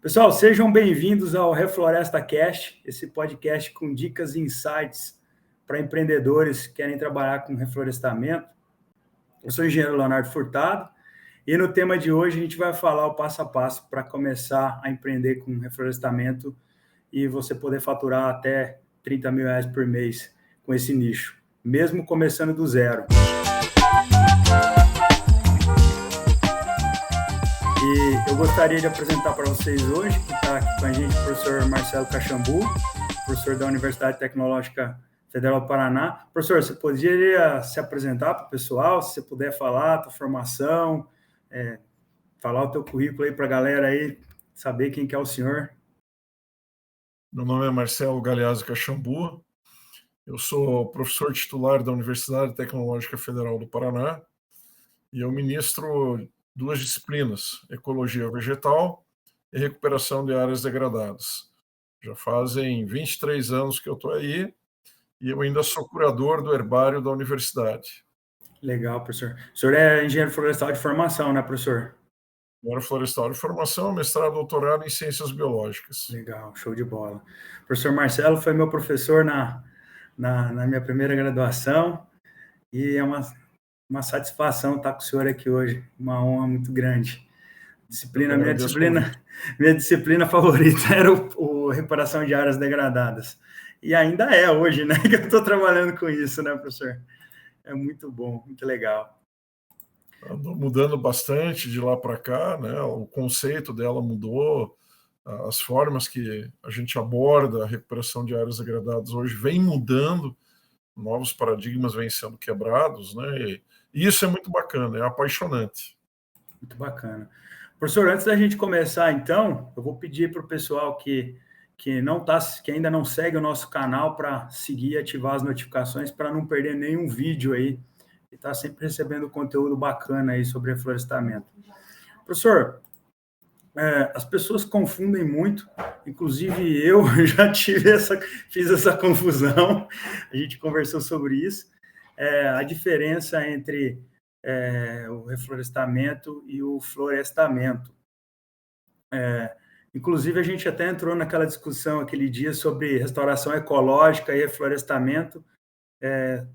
Pessoal, sejam bem-vindos ao Refloresta Cast, esse podcast com dicas e insights para empreendedores que querem trabalhar com reflorestamento. Eu sou o engenheiro Leonardo Furtado e no tema de hoje a gente vai falar o passo a passo para começar a empreender com reflorestamento e você poder faturar até R$30 mil por mês com esse nicho, mesmo começando do zero. E eu gostaria de apresentar para vocês hoje, que está aqui com a gente, o professor Marcelo Caxambu, professor da Universidade Tecnológica Federal do Paraná. Professor, você poderia se apresentar para o pessoal, se você puder falar a tua formação, falar o teu currículo aí para a galera aí, saber quem que é o senhor? Meu nome é Marcelo Galeazzi Caxambu, eu sou professor titular da Universidade Tecnológica Federal do Paraná e eu ministro duas disciplinas, Ecologia Vegetal e Recuperação de Áreas Degradadas. Já fazem 23 anos que eu estou aí e eu ainda sou curador do herbário da universidade. Legal, professor. O senhor é engenheiro florestal de formação, né, professor? Engenheiro florestal de formação, mestrado e doutorado em Ciências Biológicas. Legal, show de bola. O professor Marcelo foi meu professor na minha primeira graduação e é uma satisfação estar com o senhor aqui hoje, uma honra muito grande. Minha disciplina favorita era o reparação de áreas degradadas. E ainda é hoje, né, que eu estou trabalhando com isso, né, professor? É muito bom, muito legal. Andou mudando bastante de lá para cá, né? O conceito dela mudou, as formas que a gente aborda a recuperação de áreas degradadas hoje vem mudando, novos paradigmas vêm sendo quebrados, né? E isso é muito bacana, é apaixonante. Muito bacana. Professor, antes da gente começar, então, eu vou pedir para o pessoal que ainda não segue o nosso canal para seguir e ativar as notificações para não perder nenhum vídeo aí e estar sempre recebendo conteúdo bacana aí sobre reflorestamento. Professor, as pessoas confundem muito, inclusive eu já fiz essa confusão, a gente conversou sobre isso, a diferença entre o reflorestamento e o florestamento. Inclusive, a gente até entrou naquela discussão aquele dia sobre restauração ecológica e reflorestamento,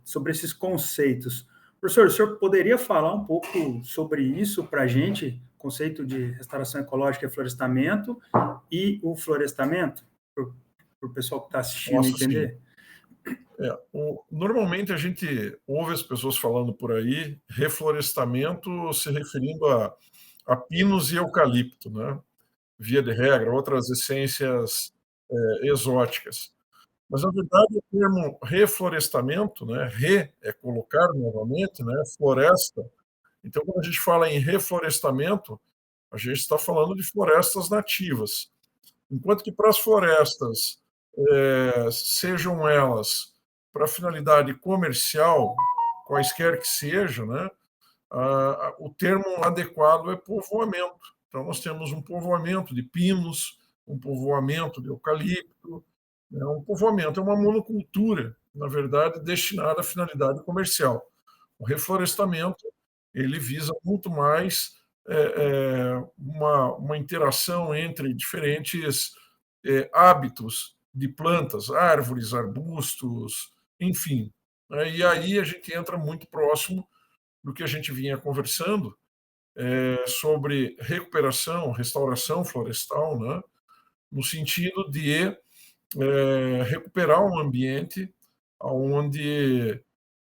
sobre esses conceitos. Professor, o senhor poderia falar um pouco sobre isso para a gente, conceito de restauração ecológica e reflorestamento e o florestamento, para o pessoal que está assistindo entender? Normalmente a gente ouve as pessoas falando por aí reflorestamento se referindo a pinos e eucalipto, né? Via de regra, outras essências exóticas. Mas, na verdade, o termo reflorestamento, né? É colocar novamente, né? Floresta. Então, quando a gente fala em reflorestamento, a gente está falando de florestas nativas. Enquanto que para as florestas, sejam elas para finalidade comercial, quaisquer que sejam, né? O termo adequado é povoamento. Então, nós temos um povoamento de pinos, um povoamento de eucalipto. Um povoamento é uma monocultura, na verdade, destinada à finalidade comercial. O reflorestamento ele visa muito mais uma interação entre diferentes hábitos de plantas, árvores, arbustos, enfim. E aí a gente entra muito próximo do que a gente vinha conversando sobre recuperação, restauração florestal, né? No sentido de recuperar um ambiente onde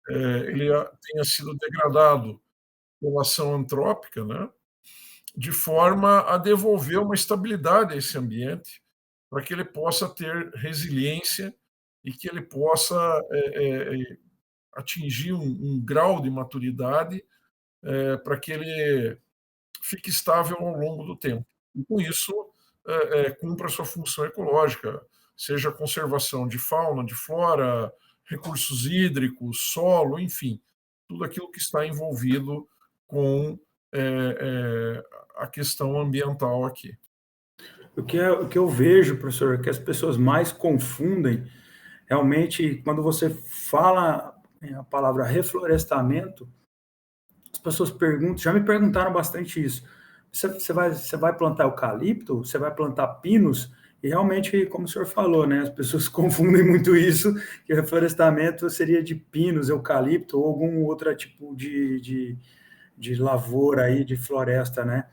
ele tenha sido degradado pela ação antrópica, né? De forma a devolver uma estabilidade a esse ambiente, para que ele possa ter resiliência e que ele possa atingir um grau de maturidade para que ele fique estável ao longo do tempo. E, com isso, cumpra a sua função ecológica, seja a conservação de fauna, de flora, recursos hídricos, solo, enfim, tudo aquilo que está envolvido com a questão ambiental aqui. O que eu vejo, professor, é que as pessoas mais confundem, realmente, quando você fala a palavra reflorestamento, as pessoas perguntam, já me perguntaram bastante isso. você vai plantar eucalipto, você vai plantar pinos, e realmente, como o senhor falou, né, as pessoas confundem muito isso, que reflorestamento seria de pinos, eucalipto, ou algum outro tipo de lavoura aí, de floresta, né,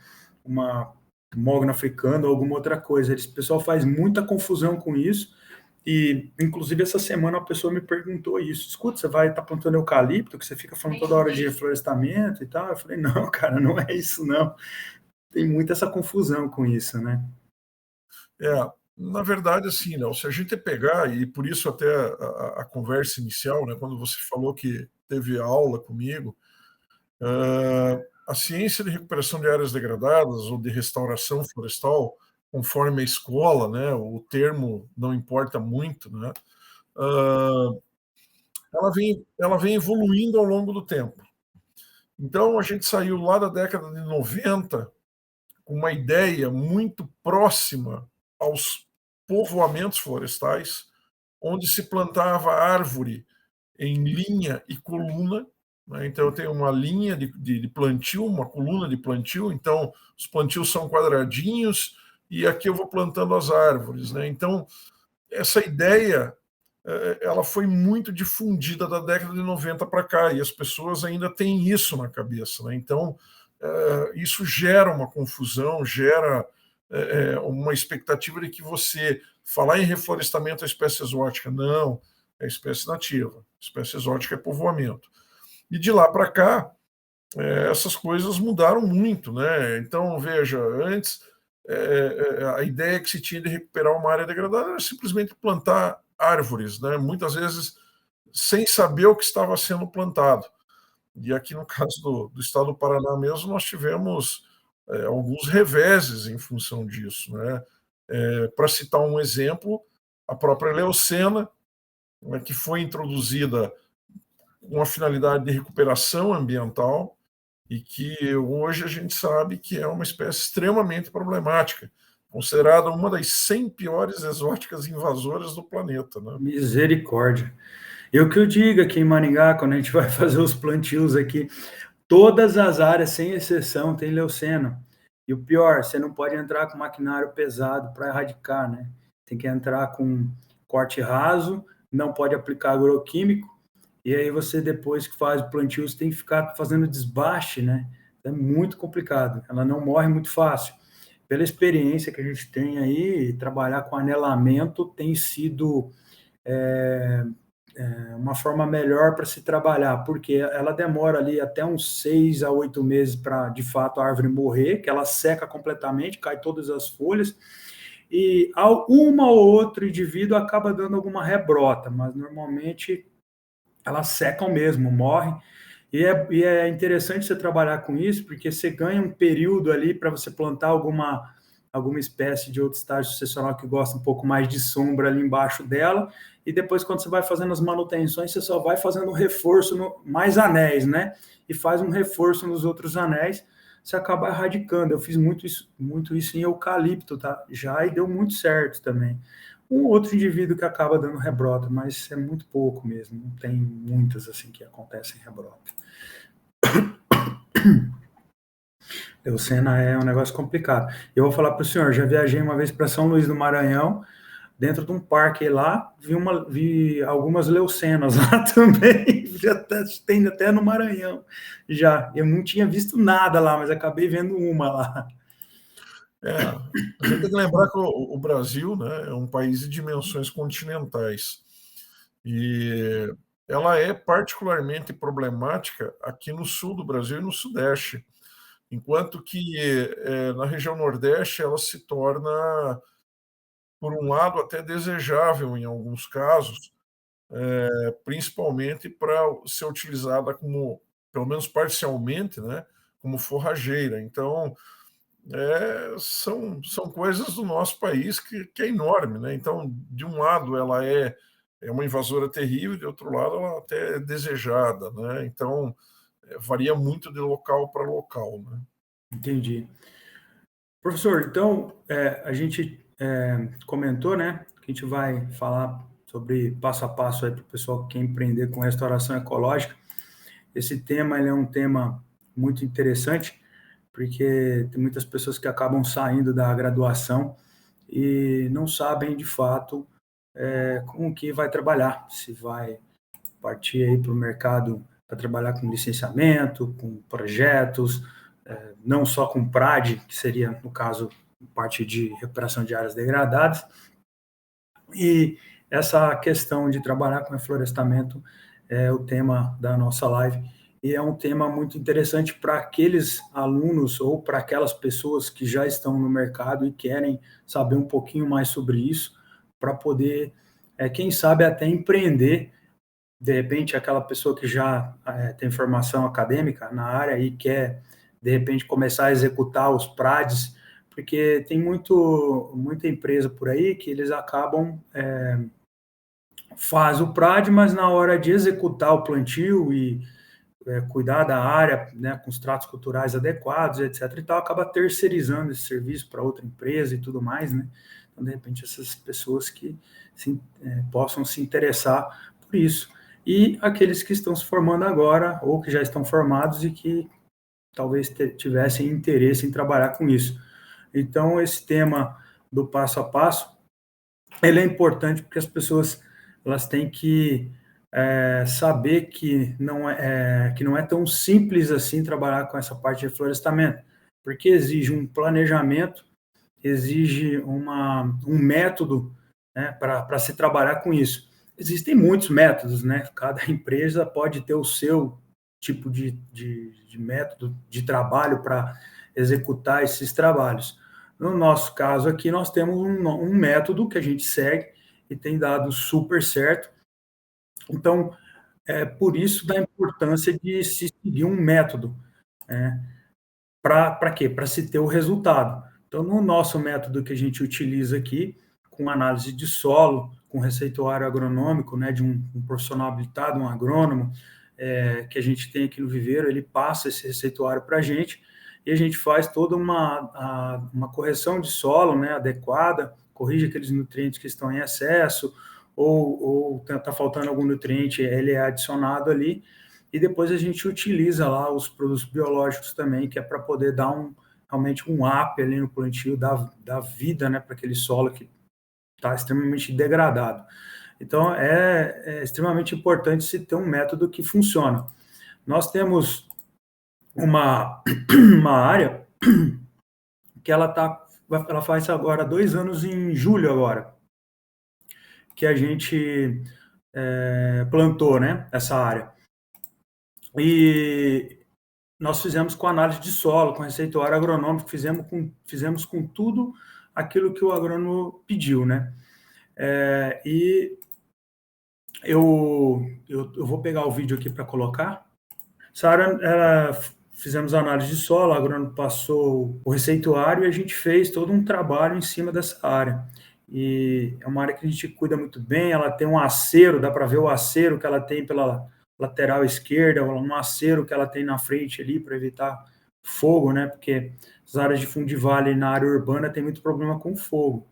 uma mogno africano ou alguma outra coisa. O pessoal faz muita confusão com isso, e, inclusive, essa semana a pessoa me perguntou isso. Escuta, você vai estar plantando eucalipto, que você fica falando toda hora de reflorestamento e tal? Eu falei, não, cara, não é isso, não. Tem muita essa confusão com isso, né? Na verdade, assim, Léo, se a gente pegar, e por isso até a conversa inicial, né, quando você falou que teve aula comigo, a ciência de recuperação de áreas degradadas ou de restauração florestal, conforme a escola, né, o termo não importa muito, né, ela vem evoluindo ao longo do tempo. Então, a gente saiu lá da década de 90 com uma ideia muito próxima aos povoamentos florestais, onde se plantava árvore em linha e coluna, né? Então, eu tenho uma linha de plantio, uma coluna de plantio, então os plantios são quadradinhos e aqui eu vou plantando as árvores, né? Então, essa ideia ela foi muito difundida da década de 90 para cá, e as pessoas ainda têm isso na cabeça, né? Então, isso gera uma confusão, gera uma expectativa de que você falar em reflorestamento é espécie exótica. Não, é espécie nativa. Espécie exótica é povoamento. E de lá para cá, essas coisas mudaram muito, né? Então, veja, antes a ideia que se tinha de recuperar uma área degradada era simplesmente plantar árvores, né? Muitas vezes sem saber o que estava sendo plantado. E aqui no caso do estado do Paraná mesmo, nós tivemos alguns reveses em função disso, né? Para citar um exemplo, a própria leucena, né, que foi introduzida com a finalidade de recuperação ambiental e que hoje a gente sabe que é uma espécie extremamente problemática, considerada uma das 100 piores exóticas invasoras do planeta, né? Misericórdia. Eu que eu digo aqui em Maringá, quando a gente vai fazer os plantios aqui, todas as áreas, sem exceção, tem leucena. E o pior, você não pode entrar com maquinário pesado para erradicar, né? Tem que entrar com corte raso, não pode aplicar agroquímico, e aí você, depois que faz o plantio, você tem que ficar fazendo desbaste, né? É muito complicado, ela não morre muito fácil. Pela experiência que a gente tem aí, trabalhar com anelamento tem sido uma forma melhor para se trabalhar, porque ela demora ali até uns 6 a 8 meses para, de fato, a árvore morrer, que ela seca completamente, cai todas as folhas, e uma ou outro indivíduo acaba dando alguma rebrota, mas normalmente elas secam mesmo, morrem. E é interessante você trabalhar com isso, porque você ganha um período ali para você plantar alguma espécie de outro estágio sucessional que gosta um pouco mais de sombra ali embaixo dela, e depois, quando você vai fazendo as manutenções, você só vai fazendo um reforço, mais anéis, né? E faz um reforço nos outros anéis, você acaba erradicando. Eu fiz muito isso em eucalipto, tá? Já, e deu muito certo também. Um outro indivíduo que acaba dando rebrota, mas é muito pouco mesmo, não tem muitas assim que acontecem rebrota. Leucena é um negócio complicado. Eu vou falar para o senhor, já viajei uma vez para São Luís do Maranhão, dentro de um parque lá, vi algumas leucenas lá também, tem até no Maranhão, já. Eu não tinha visto nada lá, mas acabei vendo uma lá. A gente tem que lembrar que o Brasil, né, é um país de dimensões continentais e ela é particularmente problemática aqui no sul do Brasil e no sudeste, enquanto que na região nordeste ela se torna, por um lado, até desejável em alguns casos, principalmente para ser utilizada como, pelo menos parcialmente, né, como forrageira. Então, são coisas do nosso país que é enorme, né? Então, de um lado, ela é uma invasora terrível, de outro lado, ela até é desejada, né? Então, varia muito de local para local, né? Entendi. Professor, então, a gente comentou, né, que a gente vai falar sobre passo a passo aí para o pessoal que quer empreender com restauração ecológica. Esse tema ele é um tema muito interessante, porque tem muitas pessoas que acabam saindo da graduação e não sabem, de fato, com o que vai trabalhar, se vai partir aí para o mercado para trabalhar com licenciamento, com projetos, não só com PRAD, que seria, no caso, parte de recuperação de áreas degradadas, e essa questão de trabalhar com reflorestamento é o tema da nossa live, e é um tema muito interessante para aqueles alunos ou para aquelas pessoas que já estão no mercado e querem saber um pouquinho mais sobre isso, para poder, quem sabe, até empreender. De repente, aquela pessoa que já tem formação acadêmica na área e quer, de repente, começar a executar os PRADs, porque tem muita empresa por aí que eles acabam, faz o PRAD, mas na hora de executar o plantio e cuidar da área, né, com os tratos culturais adequados, etc. e tal, acaba terceirizando esse serviço para outra empresa e tudo mais, né? Então, de repente, essas pessoas que possam se interessar por isso. E aqueles que estão se formando agora, ou que já estão formados e que talvez tivessem interesse em trabalhar com isso. Então, esse tema do passo a passo, ele é importante porque as pessoas elas têm que saber que não é tão simples assim trabalhar com essa parte de reflorestamento, porque exige um planejamento, exige um método, né, para se trabalhar com isso. Existem muitos métodos, né? Cada empresa pode ter o seu tipo de método de trabalho para executar esses trabalhos. No nosso caso aqui, nós temos um método que a gente segue e tem dado super certo. Então, por isso da importância de se seguir um método, né? Para quê? Para se ter o resultado. Então, no nosso método que a gente utiliza aqui, com análise de solo, com receituário agronômico, né, de um profissional habilitado, um agrônomo, que a gente tem aqui no viveiro, ele passa esse receituário para a gente e a gente faz toda uma correção de solo, né, adequada, corrige aqueles nutrientes que estão em excesso, ou está faltando algum nutriente, ele é adicionado ali, e depois a gente utiliza lá os produtos biológicos também, que é para poder dar realmente um up ali no plantio, da vida, né, para aquele solo que está extremamente degradado. Então, é extremamente importante se ter um método que funciona. Nós temos uma área que ela faz agora 2 anos em julho agora, que a gente plantou, né, essa área. E nós fizemos com análise de solo, com receituário agronômico, fizemos com tudo aquilo que o agrônomo pediu, né? E eu vou pegar o vídeo aqui para colocar. Sara, fizemos análise de solo, o agrônomo passou o receituário e a gente fez todo um trabalho em cima dessa área. E é uma área que a gente cuida muito bem, ela tem um acero, dá para ver o acero que ela tem pela lateral esquerda, um acero que ela tem na frente ali para evitar fogo, né? Porque as áreas de fundo de vale na área urbana tem muito problema com fogo.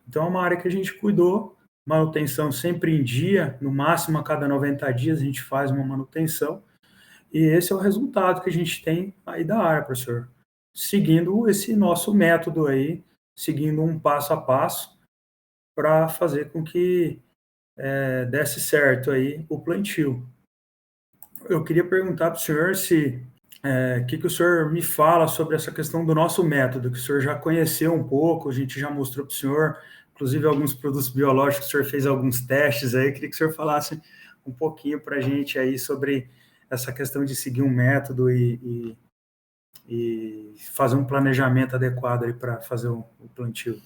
Então é uma área que a gente cuidou, manutenção sempre em dia, no máximo a cada 90 dias a gente faz uma manutenção, e esse é o resultado que a gente tem aí da área, professor. Seguindo esse nosso método aí, seguindo um passo a passo, para fazer com que desse certo aí o plantio. Eu queria perguntar para o senhor que o senhor me fala sobre essa questão do nosso método, que o senhor já conheceu um pouco, a gente já mostrou para o senhor, inclusive alguns produtos biológicos, o senhor fez alguns testes aí, queria que o senhor falasse um pouquinho para a gente aí sobre essa questão de seguir um método e fazer um planejamento adequado aí para fazer o plantio.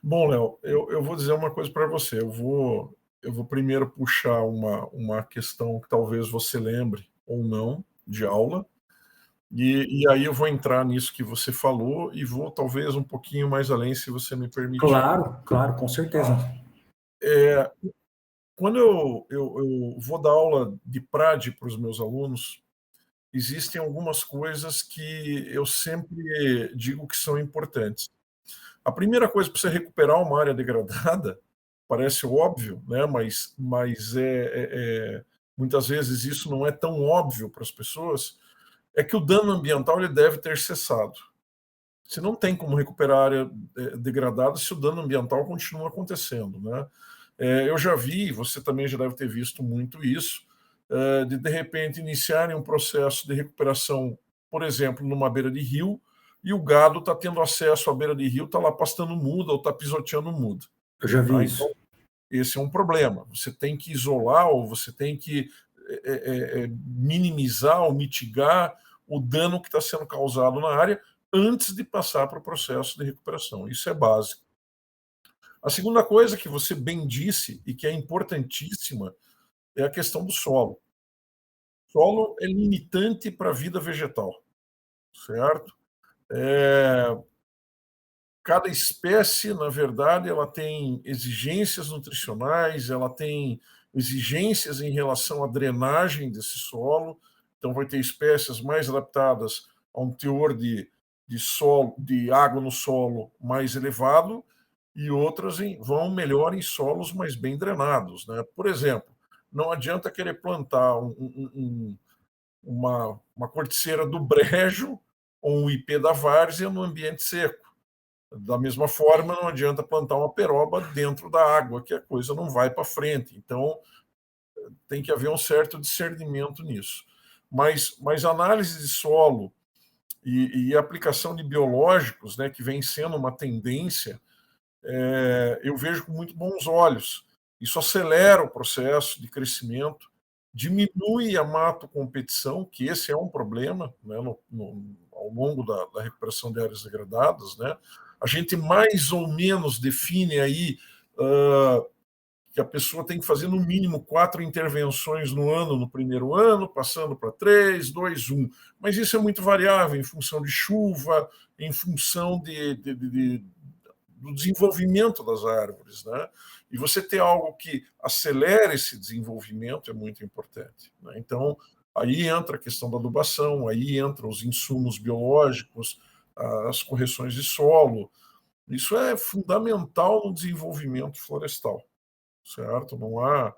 Bom, Léo, eu vou dizer uma coisa para você. Eu vou primeiro puxar uma questão que talvez você lembre ou não de aula, e aí eu vou entrar nisso que você falou e vou talvez um pouquinho mais além, se você me permitir. Claro, com certeza. Quando eu vou dar aula de PRAD para os meus alunos, existem algumas coisas que eu sempre digo que são importantes. A primeira coisa para você recuperar uma área degradada, parece óbvio, né? Mas muitas vezes isso não é tão óbvio para as pessoas, é que o dano ambiental ele deve ter cessado. Você não tem como recuperar a área degradada se o dano ambiental continua acontecendo, né? Eu já vi, você também já deve ter visto muito isso, de repente iniciarem um processo de recuperação, por exemplo, numa beira de rio, e o gado está tendo acesso à beira de rio, está lá pastando muda ou está pisoteando muda. Eu já vi Tá? isso. Então, esse é um problema. Você tem que isolar ou você tem que minimizar ou mitigar o dano que está sendo causado na área antes de passar para o processo de recuperação. Isso é básico. A segunda coisa que você bem disse e que é importantíssima é a questão do solo. O solo é limitante para a vida vegetal, certo? Cada espécie, na verdade, ela tem exigências nutricionais, ela tem exigências em relação à drenagem desse solo. Então, vai ter espécies mais adaptadas a um teor de água no solo mais elevado e outras vão melhor em solos mais bem drenados, né? Por exemplo, não adianta querer plantar uma corticeira do brejo ou um ipê da várzea no ambiente seco. Da mesma forma, não adianta plantar uma peroba dentro da água, que a coisa não vai para frente. Então, tem que haver um certo discernimento nisso. Mas análise de solo e aplicação de biológicos, né, que vem sendo uma tendência, eu vejo com muito bons olhos. Isso acelera o processo de crescimento, diminui a mato-competição, que esse é um problema, né, ao longo da recuperação de áreas degradadas, né? A gente mais ou menos define aí que a pessoa tem que fazer no mínimo 4 intervenções no ano, no primeiro ano, passando para 3, 2, 1. Mas isso é muito variável em função de chuva, em função do desenvolvimento das árvores, né? E você ter algo que acelere esse desenvolvimento é muito importante, né? Então, aí entra a questão da adubação, aí entram os insumos biológicos, as correções de solo. Isso é fundamental no desenvolvimento florestal, certo? Não há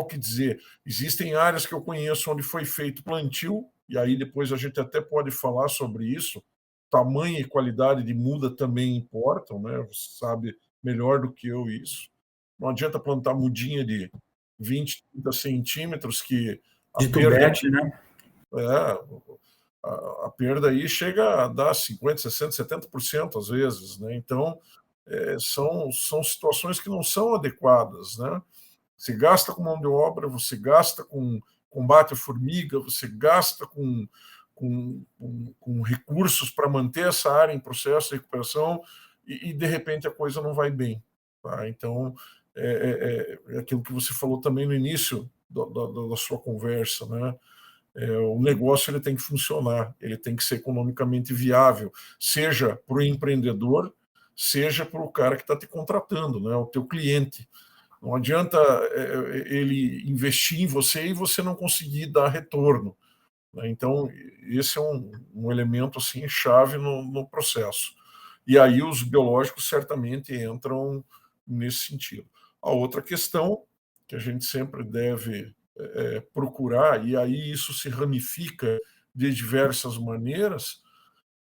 o que dizer. Existem áreas que eu conheço onde foi feito plantio, e aí depois a gente até pode falar sobre isso. Tamanho e qualidade de muda também importam, né? Você sabe melhor do que eu isso. Não adianta plantar mudinha de 20, 30 centímetros que a De perda tubete, né? A perda aí chega a dar 50%, 60%, 70% às vezes, né? Então, são situações que não são adequadas, né? Você gasta com mão de obra, você gasta com combate à formiga, você gasta com recursos para manter essa área em processo de recuperação e de repente a coisa não vai bem. Tá? Então, é aquilo que você falou também no início da sua conversa, né? O negócio ele tem que funcionar, ele tem que ser economicamente viável, seja para o empreendedor, seja para o cara que está te contratando, né? O teu cliente. Não adianta ele investir em você e você não conseguir dar retorno, né? Então, esse é um elemento assim, chave no processo. E aí os biológicos certamente entram nesse sentido. A outra questão que a gente sempre deve procurar, e aí isso se ramifica de diversas maneiras,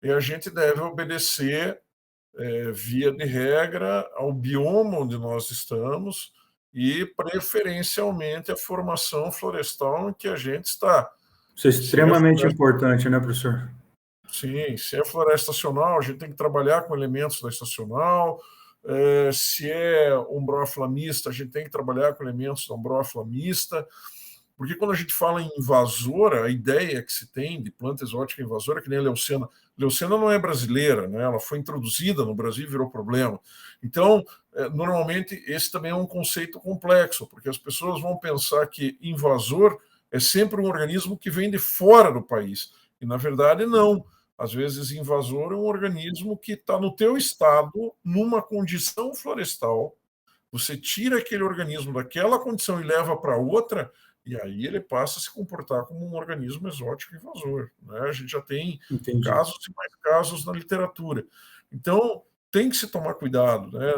a gente deve obedecer, via de regra, ao bioma onde nós estamos e, preferencialmente, a formação florestal em que a gente está. Isso é extremamente importante, né, professor? Sim, se é floresta estacional, a gente tem que trabalhar com elementos da estacional. Se é umbrófila mista, a gente tem que trabalhar com elementos da umbrófila mista. Porque quando a gente fala em invasora, a ideia que se tem de planta exótica invasora é que nem a leucena. Leucena não é brasileira, né? Ela foi introduzida no Brasil e virou problema. Então, normalmente, esse também é um conceito complexo, porque as pessoas vão pensar que invasor é sempre um organismo que vem de fora do país. E, na verdade, não. Às vezes, invasor é um organismo que está no teu estado, numa condição florestal. Você tira aquele organismo daquela condição e leva para outra, e aí ele passa a se comportar como um organismo exótico invasor, né? A gente já tem casos e mais casos na literatura. Então, tem que se tomar cuidado, né?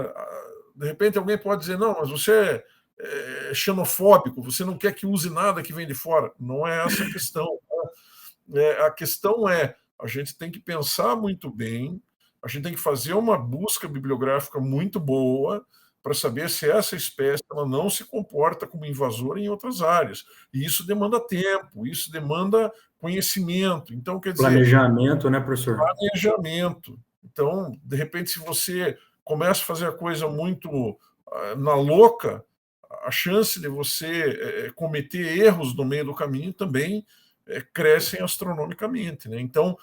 De repente alguém pode dizer, não, mas você é xenofóbico, você não quer que use nada que vem de fora. Não é essa a questão. Né? a questão a gente tem que pensar muito bem, a gente tem que fazer uma busca bibliográfica muito boa para saber se essa espécie ela não se comporta como invasora em outras áreas. E isso demanda tempo, isso demanda conhecimento. Então, quer dizer... Planejamento, né, professor? Planejamento. Então, de repente, se você começa a fazer a coisa muito na louca, a chance de você cometer erros no meio do caminho também crescem astronomicamente, né? Então,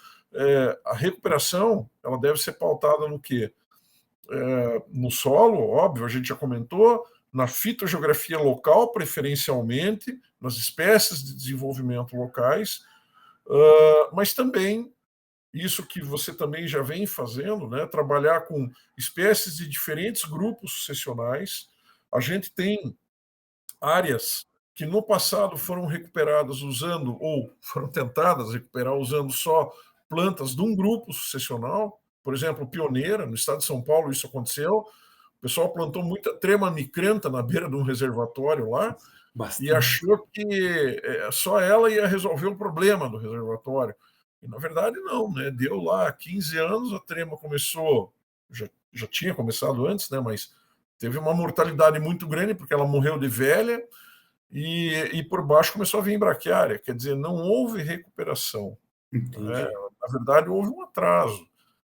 a recuperação ela deve ser pautada no quê? No solo, óbvio, a gente já comentou, na fitogeografia local, preferencialmente, nas espécies de desenvolvimento locais, mas também isso que você também já vem fazendo, né? Trabalhar com espécies de diferentes grupos sucessionais. A gente tem áreas que no passado foram recuperadas usando, ou foram tentadas recuperar usando só plantas de um grupo sucessional. Por exemplo, pioneira, no estado de São Paulo isso aconteceu. O pessoal plantou muita trema micranta na beira de um reservatório lá. Bastante. E achou que só ela ia resolver o problema do reservatório. E, na verdade, não, né? Deu lá 15 anos, a trema começou, já tinha começado antes, né? Mas teve uma mortalidade muito grande, porque ela morreu de velha, e por baixo começou a vir braquiária, quer dizer, não houve recuperação. Né? Na verdade, houve um atraso.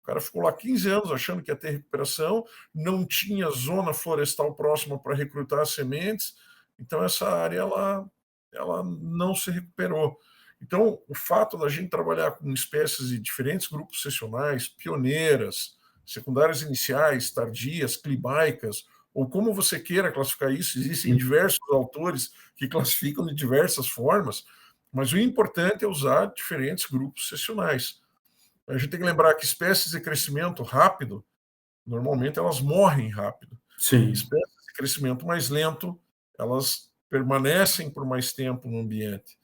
O cara ficou lá 15 anos achando que ia ter recuperação, não tinha zona florestal próxima para recrutar sementes, então essa área ela não se recuperou. Então, o fato da gente trabalhar com espécies de diferentes grupos sucessionais, pioneiras, secundárias iniciais, tardias, climaicas, ou como você queira classificar isso, existem diversos autores que classificam de diversas formas, mas o importante é usar diferentes grupos sucessionais. A gente tem que lembrar que espécies de crescimento rápido, normalmente elas morrem rápido. Sim. Espécies de crescimento mais lento, elas permanecem por mais tempo no ambiente.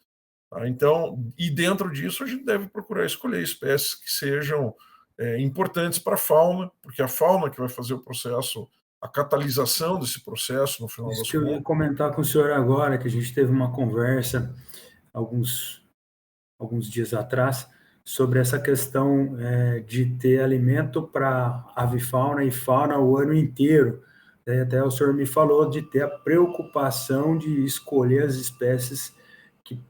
Então, e dentro disso a gente deve procurar escolher espécies que sejam importantes para a fauna, porque a fauna que vai fazer o processo, a catalisação desse processo no final das contas. Isso que eu ia comentar com o senhor agora, que a gente teve uma conversa alguns dias atrás sobre essa questão de ter alimento para avifauna e fauna o ano inteiro. Até o senhor me falou de ter a preocupação de escolher as espécies que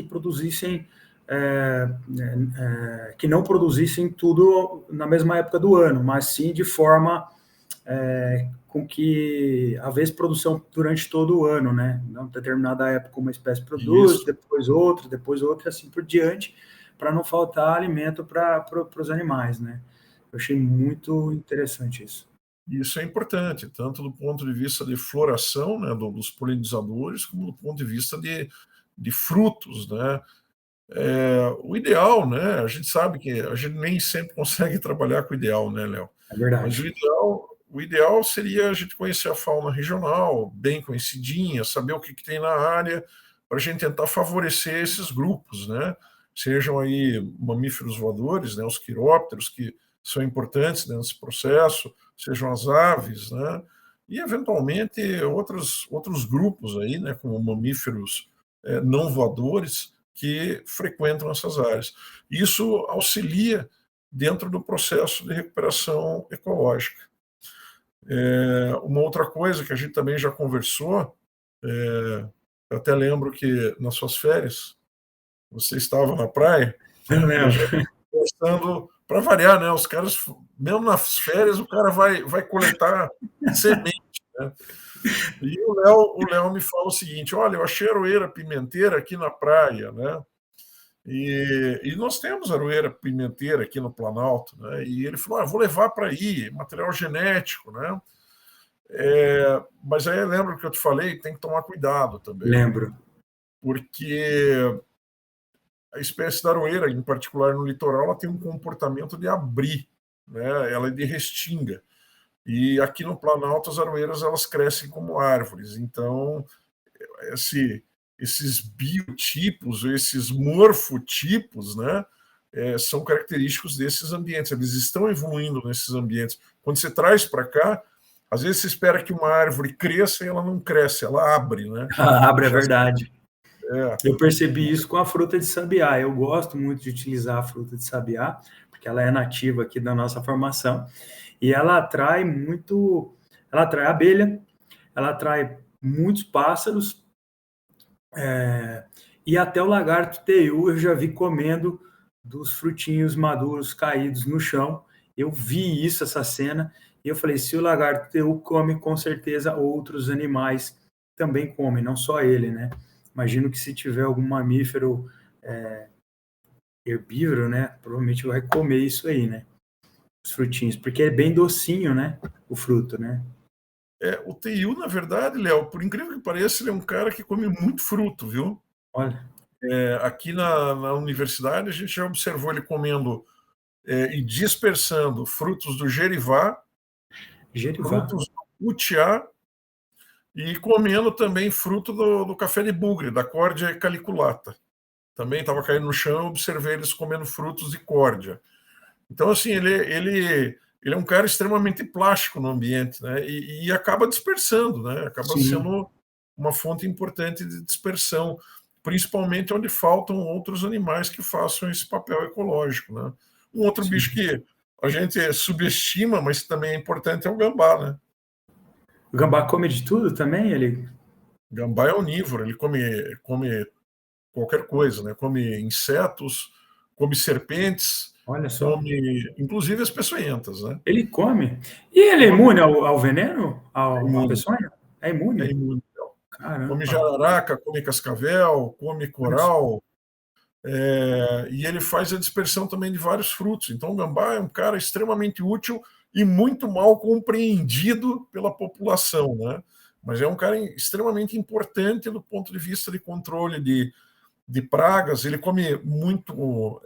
produzissem, que não produzissem tudo na mesma época do ano, mas sim de forma com que haver produção durante todo o ano, né? Não determinada época uma espécie produz, isso. depois outra, assim por diante, para não faltar alimento para os animais, né? Eu achei muito interessante isso. Isso é importante, tanto do ponto de vista de floração, né, dos polinizadores, como do ponto de vista de frutos, né? O ideal, né? A gente sabe que a gente nem sempre consegue trabalhar com o ideal, né, Léo? É verdade. Mas o ideal seria a gente conhecer a fauna regional, bem conhecidinha, saber o que tem na área, para a gente tentar favorecer esses grupos, né? Sejam aí mamíferos voadores, né, os quirópteros, que são importantes nesse processo, sejam as aves, né? E, eventualmente, outros grupos aí, né, como mamíferos não voadores, que frequentam essas áreas. Isso auxilia dentro do processo de recuperação ecológica. Uma outra coisa que a gente também já conversou, eu até lembro que nas suas férias, você estava na praia, eu lembro. Conversando, para variar, né? Os caras, mesmo nas férias, o cara vai coletar semente, né? E o Léo me fala o seguinte: olha, eu achei aroeira pimenteira aqui na praia, né? E nós temos aroeira pimenteira aqui no Planalto, né? E ele falou: vou levar para aí, material genético, né? Mas aí lembra que eu te falei, tem que tomar cuidado também. Lembro. Porque a espécie da aroeira, em particular no litoral, ela tem um comportamento de abrir, né? Ela é de restinga. E aqui no Planalto as aroeiras elas crescem como árvores. Então, esses biotipos, esses morfotipos, né, são característicos desses ambientes. Eles estão evoluindo nesses ambientes. Quando você traz para cá, às vezes você espera que uma árvore cresça e ela não cresce, ela abre, né? Abre, é verdade. Eu percebi isso com a fruta de sabiá. Eu gosto muito de utilizar a fruta de sabiá, porque ela é nativa aqui da nossa formação, e ela atrai abelha, ela atrai muitos pássaros, e até o lagarto teiu eu já vi comendo dos frutinhos maduros caídos no chão. Eu vi isso, essa cena, e eu falei, se o lagarto teiu come, com certeza outros animais também comem, não só ele, né? Imagino que se tiver algum mamífero herbívoro, né, provavelmente vai comer isso aí, né? Os frutinhos, porque é bem docinho, né? O fruto, né? O teiu, na verdade, Léo, por incrível que pareça, ele é um cara que come muito fruto, viu? Olha, Aqui na universidade, a gente já observou ele comendo e dispersando frutos do gerivá, gerivá. frutos do cutiá e comendo também fruto do café de bugre, da Cordia caliculata. Também estava caindo no chão, eu observei eles comendo frutos de córdia. Então, assim, ele é um cara extremamente plástico no ambiente, né? E acaba dispersando, né? Acaba Sim. sendo uma fonte importante de dispersão, principalmente onde faltam outros animais que façam esse papel ecológico, né? Um outro bicho que a gente subestima, mas também é importante, é o gambá, né? O gambá come de tudo também? Ele... O gambá é onívoro, ele come qualquer coisa, né? Come insetos, come serpentes, Olha só. come inclusive as peçonhentas, né? Ele come. E ele é imune ao veneno? À Imune. peçonha? É É imune? imune. Come Caramba. jararaca, come cascavel, come Olha só. coral, e ele faz a dispersão também de vários frutos. Então, o gambá é um cara extremamente útil e muito mal compreendido pela população, né? Mas é um cara extremamente importante do ponto de vista de controle de pragas. Ele come muito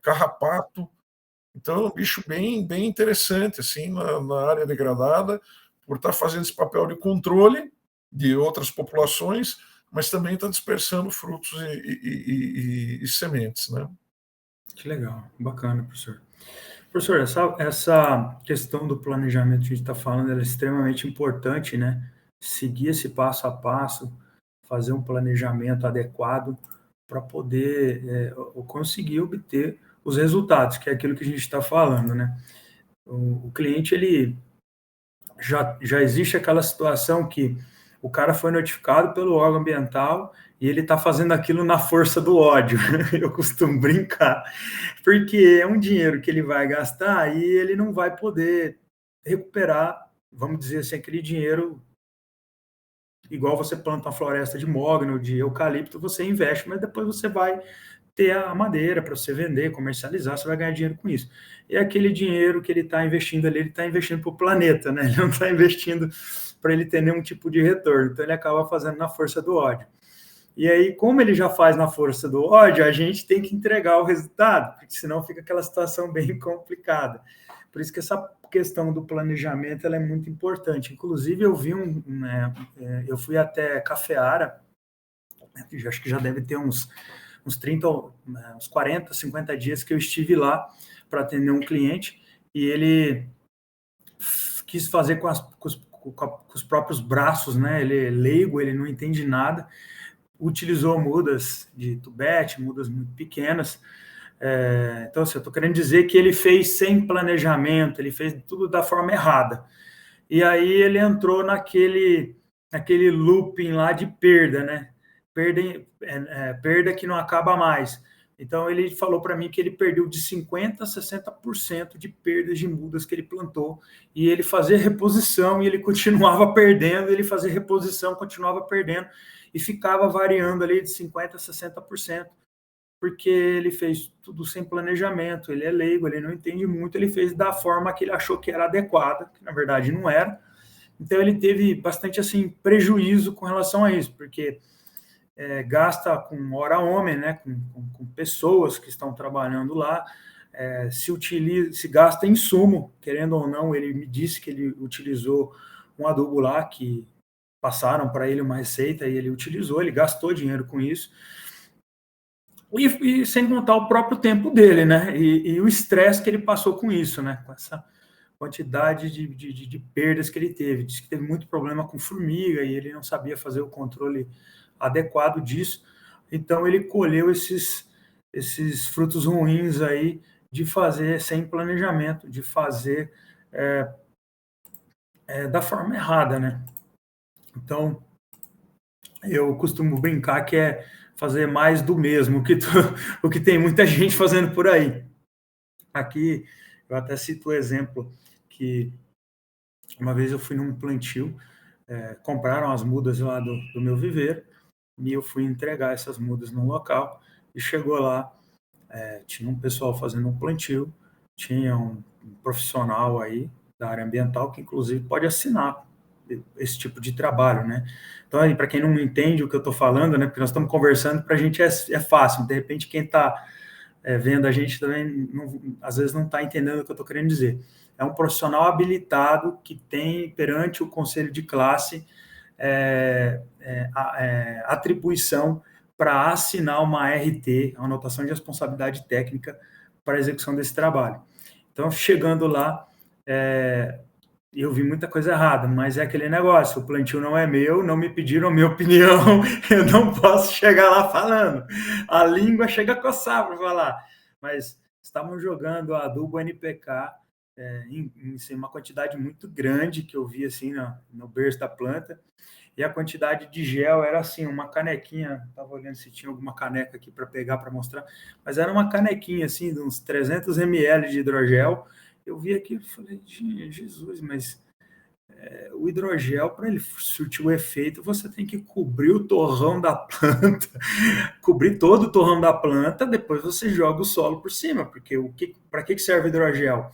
carrapato. Então, é um bicho bem interessante assim na área degradada, por estar fazendo esse papel de controle de outras populações, mas também está dispersando frutos e sementes, né? Que legal, bacana, professor. Professor, essa questão do planejamento que a gente está falando é extremamente importante, né? Seguir esse passo a passo, fazer um planejamento adequado para poder conseguir obter os resultados, que é aquilo que a gente está falando, né? O cliente, ele já existe aquela situação que o cara foi notificado pelo órgão ambiental e ele está fazendo aquilo na força do ódio. Eu costumo brincar, porque é um dinheiro que ele vai gastar e ele não vai poder recuperar, vamos dizer assim, aquele dinheiro igual você planta uma floresta de mogno, de eucalipto, você investe, mas depois você vai ter a madeira para você vender, comercializar, você vai ganhar dinheiro com isso. E aquele dinheiro que ele está investindo ali, ele está investindo para o planeta, né? Ele não está investindo para ele ter nenhum tipo de retorno. Então ele acaba fazendo na força do ódio. E aí, como ele já faz na força do ódio, a gente tem que entregar o resultado, porque senão fica aquela situação bem complicada. Por isso que essa questão do planejamento ela é muito importante. Inclusive, eu vi eu fui até Cafeara, acho que já deve ter uns 30, uns 40, 50 dias que eu estive lá para atender um cliente e ele quis fazer com os próprios braços, né? Ele é leigo, ele não entende nada, utilizou mudas de tubete, mudas muito pequenas. Então, assim, eu estou querendo dizer que ele fez sem planejamento, ele fez tudo da forma errada. E aí ele entrou naquele looping lá de perda, né? Perda que não acaba mais. Então ele falou para mim que ele perdeu de 50% a 60% de perdas de mudas que ele plantou, e ele fazia reposição e ele continuava perdendo, ele fazia reposição, continuava perdendo, e ficava variando ali de 50% a 60%, porque ele fez tudo sem planejamento, ele é leigo, ele não entende muito, ele fez da forma que ele achou que era adequada, que na verdade não era. Então ele teve bastante assim prejuízo com relação a isso, porque gasta com hora homem, né, com pessoas que estão trabalhando lá, se gasta insumo, querendo ou não. Ele me disse que ele utilizou um adubo lá que passaram para ele uma receita e ele utilizou, ele gastou dinheiro com isso. E sem contar o próprio tempo dele, né? E o estresse que ele passou com isso, né? Com essa quantidade de perdas que ele teve. Disse que teve muito problema com formiga e ele não sabia fazer o controle adequado disso. Então ele colheu esses frutos ruins aí de fazer sem planejamento, de fazer da forma errada, né? Então eu costumo brincar que é fazer mais do mesmo, o que tem muita gente fazendo por aí. Aqui eu até cito o exemplo que uma vez eu fui num plantio, compraram as mudas lá do meu viveiro, e eu fui entregar essas mudas no local, e chegou lá, tinha um pessoal fazendo um plantio, tinha um profissional aí da área ambiental que inclusive pode assinar esse tipo de trabalho, né? Então, aí, para quem não entende o que eu estou falando, né? Porque nós estamos conversando, para a gente é fácil, de repente quem está vendo a gente também, às vezes não está entendendo o que eu estou querendo dizer. É um profissional habilitado que tem perante o conselho de classe atribuição para assinar uma ART, uma anotação de responsabilidade técnica, para a execução desse trabalho. Então, chegando lá, eu vi muita coisa errada, mas é aquele negócio, o plantio não é meu, não me pediram a minha opinião, eu não posso chegar lá falando. A língua chega a coçar para falar, mas estavam jogando adubo NPK em uma quantidade muito grande que eu vi assim no berço da planta, e a quantidade de gel era assim, uma canequinha, estava olhando se tinha alguma caneca aqui para pegar, para mostrar, mas era uma canequinha assim, de uns 300 ml de hidrogel. Eu vi aquilo e falei, Jesus, mas o hidrogel, para ele surtir o efeito, você tem que cobrir o torrão da planta, cobrir todo o torrão da planta, depois você joga o solo por cima, porque para que serve o hidrogel?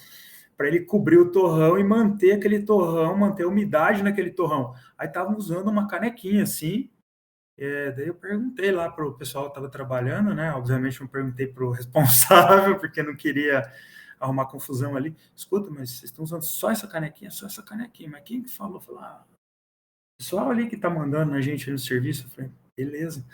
Para ele cobrir o torrão e manter aquele torrão, manter a umidade naquele torrão. Aí estavam usando uma canequinha assim, daí eu perguntei lá para o pessoal que estava trabalhando, né? Obviamente não perguntei para o responsável, porque não queria arrumar confusão ali. Escuta, mas vocês estão usando só essa canequinha? Só essa canequinha. Mas quem que falou? Falou, o pessoal ali que está mandando a gente no serviço. Eu falei, beleza.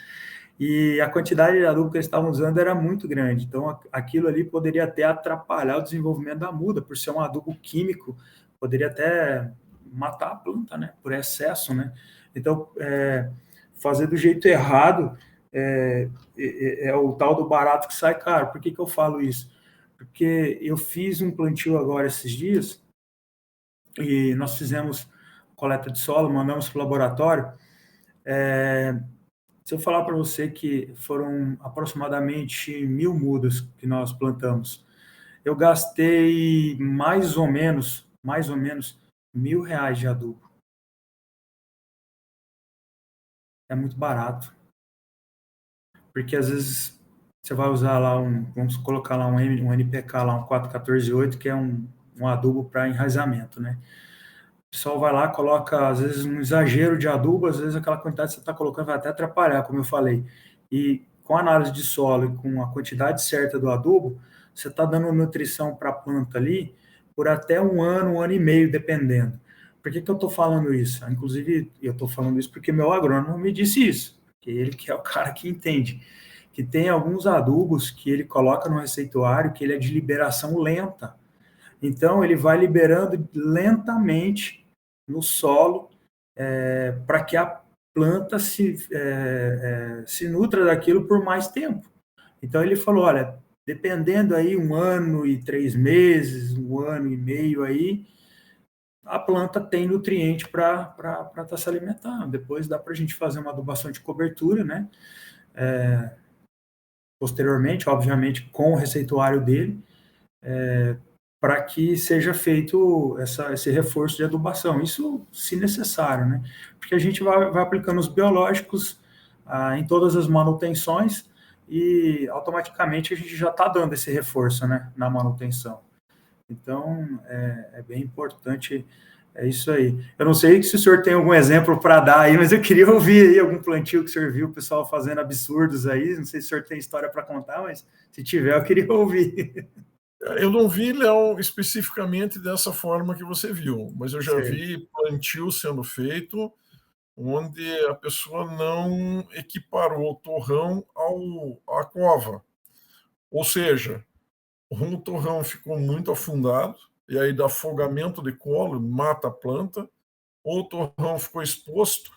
E a quantidade de adubo que eles estavam usando era muito grande. Então, aquilo ali poderia até atrapalhar o desenvolvimento da muda, por ser um adubo químico, poderia até matar a planta, né? Por excesso, né? Então, fazer do jeito errado é o tal do barato que sai caro. Por que eu falo isso? Porque eu fiz um plantio agora esses dias e nós fizemos coleta de solo, mandamos para o laboratório. Se eu falar para você que foram aproximadamente 1.000 mudas que nós plantamos, eu gastei mais ou menos R$ 1.000 de adubo. É muito barato. Porque às vezes você vai usar lá vamos colocar lá um NPK, lá um 414-8, que é um adubo para enraizamento, né? O pessoal vai lá, coloca, às vezes, um exagero de adubo, às vezes aquela quantidade que você está colocando vai até atrapalhar, como eu falei. E com a análise de solo e com a quantidade certa do adubo, você está dando nutrição para a planta ali por até 1 ano e meio, dependendo. Por que eu estou falando isso? Inclusive, eu estou falando isso porque meu agrônomo me disse isso, porque ele que é o cara que entende, que tem alguns adubos que ele coloca no receituário que ele é de liberação lenta. Então, ele vai liberando lentamente no solo para que a planta se nutra daquilo por mais tempo. Então, ele falou, olha, dependendo aí 1 ano e 3 meses, 1 ano e meio aí, a planta tem nutriente para estar se alimentando. Depois dá para a gente fazer uma adubação de cobertura, né? Posteriormente, obviamente, com o receituário dele, para que seja feito esse reforço de adubação. Isso, se necessário, né? Porque a gente vai aplicando os biológicos em todas as manutenções e automaticamente a gente já está dando esse reforço, né, na manutenção. Então, é bem importante, é isso aí. Eu não sei se o senhor tem algum exemplo para dar aí, mas eu queria ouvir aí algum plantio que o senhor viu o pessoal fazendo absurdos aí. Não sei se o senhor tem história para contar, mas se tiver, eu queria ouvir. Eu não vi, Léo, especificamente dessa forma que você viu, mas eu já Sei. vi plantio sendo feito onde a pessoa não equiparou o torrão à cova. Ou seja, um torrão ficou muito afundado, e aí dá afogamento de colo, mata a planta, ou o torrão ficou exposto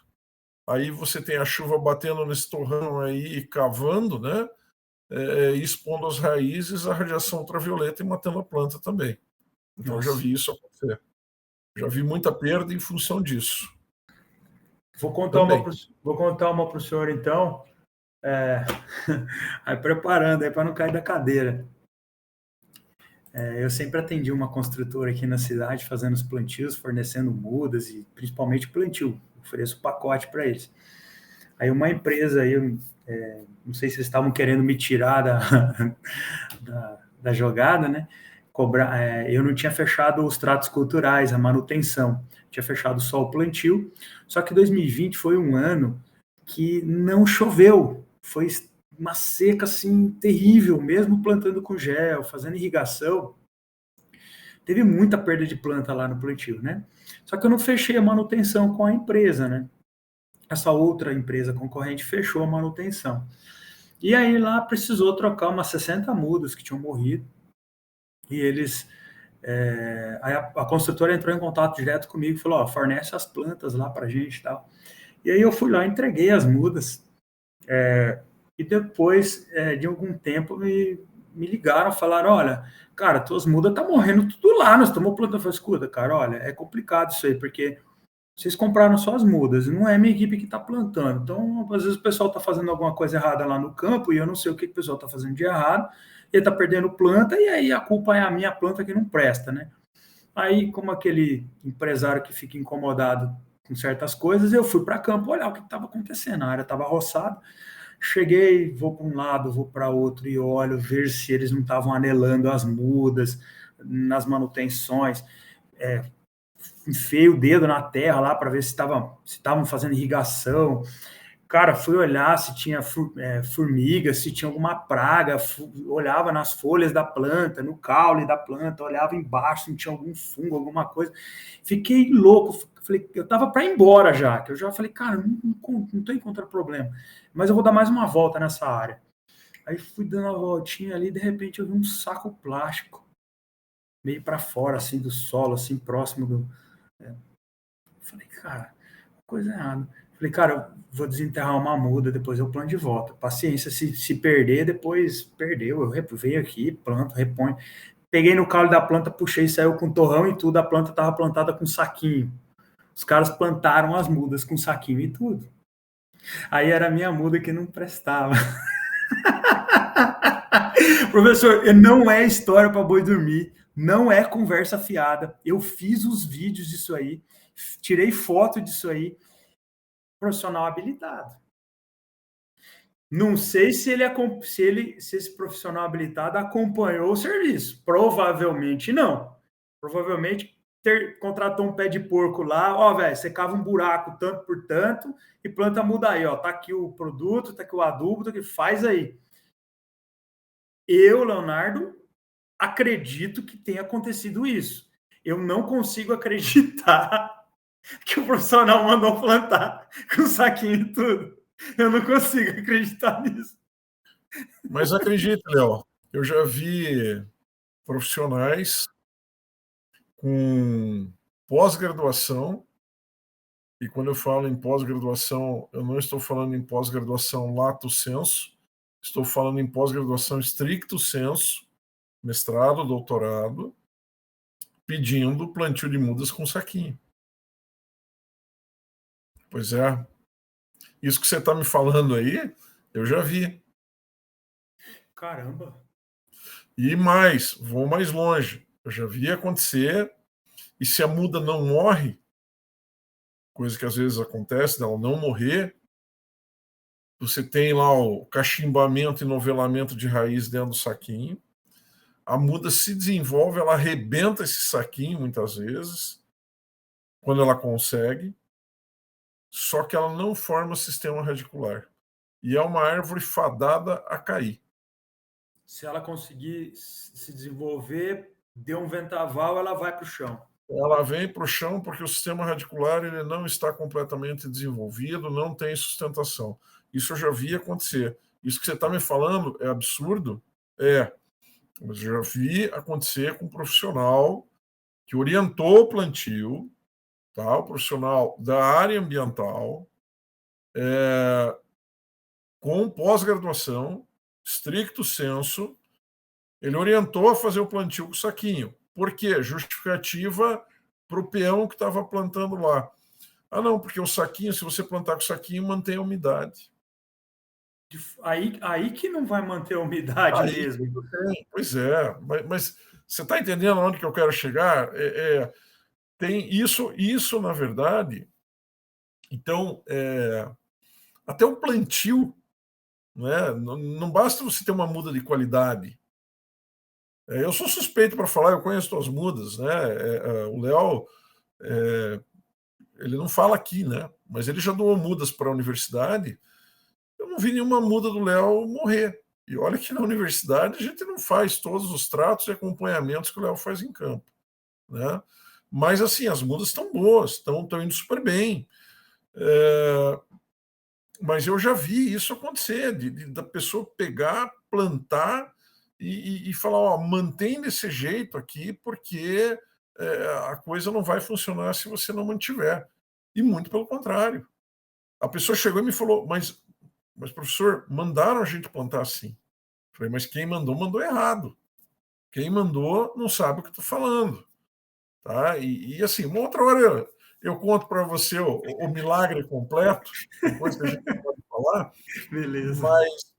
aí você tem a chuva batendo nesse torrão aí, cavando, né? Expondo as raízes à radiação ultravioleta e matando a planta também. Então, eu já vi isso acontecer. Já vi muita perda em função disso. Vou contar uma para o senhor, então. Aí preparando aí para não cair da cadeira. Eu sempre atendi uma construtora aqui na cidade, fazendo os plantios, fornecendo mudas e principalmente plantio. Ofereço pacote para eles. Aí uma empresa aí, não sei se eles estavam querendo me tirar da jogada, né? Eu não tinha fechado os tratos culturais, a manutenção, tinha fechado só o plantio. Só que 2020 foi um ano que não choveu, foi uma seca assim terrível, mesmo plantando com gel, fazendo irrigação, teve muita perda de planta lá no plantio, né? Só que eu não fechei a manutenção com a empresa, né? Essa outra empresa concorrente fechou a manutenção. E aí lá precisou trocar umas 60 mudas que tinham morrido. E eles... aí a construtora entrou em contato direto comigo e falou, fornece as plantas lá pra gente e tal. E aí eu fui lá, entreguei as mudas. E depois de algum tempo me ligaram, falaram, olha, cara, tuas mudas tá morrendo tudo lá, nós estamos plantando. Eu falei, escuta, cara, olha, é complicado isso aí, porque vocês compraram só as mudas, não é minha equipe que está plantando. Então, às vezes o pessoal está fazendo alguma coisa errada lá no campo e eu não sei o que o pessoal está fazendo de errado, ele está perdendo planta e aí a culpa é a minha planta que não presta, né? Aí, como aquele empresário que fica incomodado com certas coisas, eu fui para campo olhar o que estava acontecendo. A área estava roçada. Cheguei, vou para um lado, vou para outro e olho, ver se eles não estavam anelando as mudas nas manutenções. Enfiei o dedo na terra lá para ver se estavam fazendo irrigação. Cara, fui olhar se tinha formiga, se tinha alguma praga, olhava nas folhas da planta, no caule da planta, olhava embaixo se tinha algum fungo, alguma coisa. Fiquei louco, falei, eu tava para ir embora já, que eu já falei, cara, não tô encontrando problema, mas eu vou dar mais uma volta nessa área. Aí fui dando uma voltinha ali, de repente eu vi um saco plástico, meio para fora, assim, do solo, assim, próximo do... Falei, cara, coisa errada. Falei, cara, eu vou desenterrar uma muda, depois eu planto de volta. Paciência, se perder, depois perdeu. Eu venho aqui, planto, reponho. Peguei no caule da planta, puxei, saiu com torrão e tudo. A planta estava plantada com saquinho. Os caras plantaram as mudas com saquinho e tudo. Aí era a minha muda que não prestava. Professor, não é história para boi dormir, não é conversa fiada. Eu fiz os vídeos disso aí, tirei foto disso aí. Profissional habilitado. Não sei se esse profissional habilitado acompanhou o serviço. Provavelmente não. Provavelmente contratou um pé de porco lá, velho, você cava um buraco tanto por tanto e planta muda aí, tá aqui o produto, tá aqui o adubo, tá aqui, faz aí. Eu, Leonardo, acredito que tenha acontecido isso. Eu não consigo acreditar que o profissional mandou plantar com saquinho e tudo. Eu não consigo acreditar nisso. Mas acredite, Léo, eu já vi profissionais com pós-graduação, e quando eu falo em pós-graduação, eu não estou falando em pós-graduação lato sensu, estou falando em pós-graduação stricto sensu, mestrado, doutorado, pedindo plantio de mudas com saquinho. Pois é. Isso que você está me falando aí, eu já vi. Caramba. E mais, vou mais longe. Eu já vi acontecer, e se a muda não morre, coisa que às vezes acontece, dela não morrer, você tem lá o cachimbamento e novelamento de raiz dentro do saquinho, a muda se desenvolve, ela arrebenta esse saquinho muitas vezes, quando ela consegue, só que ela não forma sistema radicular. E é uma árvore fadada a cair. Se ela conseguir se desenvolver, deu um vendaval, ela vai para o chão. Ela vem para o chão porque o sistema radicular ele não está completamente desenvolvido, não tem sustentação. Isso eu já vi acontecer. Isso que você está me falando é absurdo? É. Mas eu já vi acontecer com um profissional que orientou o plantio, tá? O profissional da área ambiental, com pós-graduação, stricto sensu, ele orientou a fazer o plantio com saquinho. Por quê? Justificativa para o peão que estava plantando lá. Ah, não, porque o saquinho, se você plantar com saquinho, mantém a umidade. Aí que não vai manter a umidade Aí, mesmo. pois é, mas você está entendendo onde que eu quero chegar? Tem isso, na verdade. Então, até o plantio, né? Não basta você ter uma muda de qualidade. Eu sou suspeito para falar, eu conheço as mudas, né? O Léo, ele não fala aqui, né? Mas ele já doou mudas para a universidade. Eu não vi nenhuma muda do Léo morrer. E olha que na universidade a gente não faz todos os tratos e acompanhamentos que o Léo faz em campo, né? Mas assim, as mudas estão boas, estão indo super bem. Mas eu já vi isso acontecer, da pessoa pegar, plantar e falar, ó, mantém desse jeito aqui, porque a coisa não vai funcionar se você não mantiver. E muito pelo contrário. A pessoa chegou e me falou, mas professor, mandaram a gente plantar assim. Eu falei, mas quem mandou, mandou errado. Quem mandou não sabe o que estou falando. Tá? E assim, uma outra hora eu conto para você o milagre completo, depois que a gente pode falar. Beleza.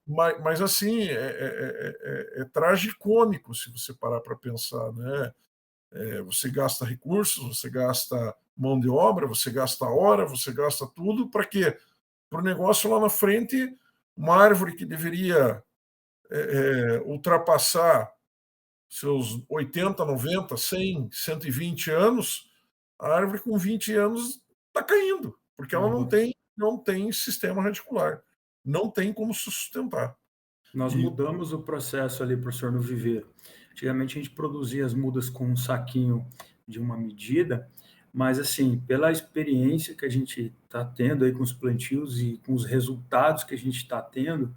Mas assim, é tragicômico se você parar para pensar, né? Você gasta recursos, você gasta mão de obra, você gasta hora, você gasta tudo para quê? Para o negócio lá na frente, uma árvore que deveria ultrapassar seus 80, 90, 100, 120 anos, a árvore com 20 anos está caindo, porque ela não tem sistema radicular, não tem como sustentar. Nós mudamos o processo ali, professor, no viveiro. Antigamente a gente produzia as mudas com um saquinho de uma medida, mas assim, pela experiência que a gente está tendo aí com os plantios e com os resultados que a gente está tendo,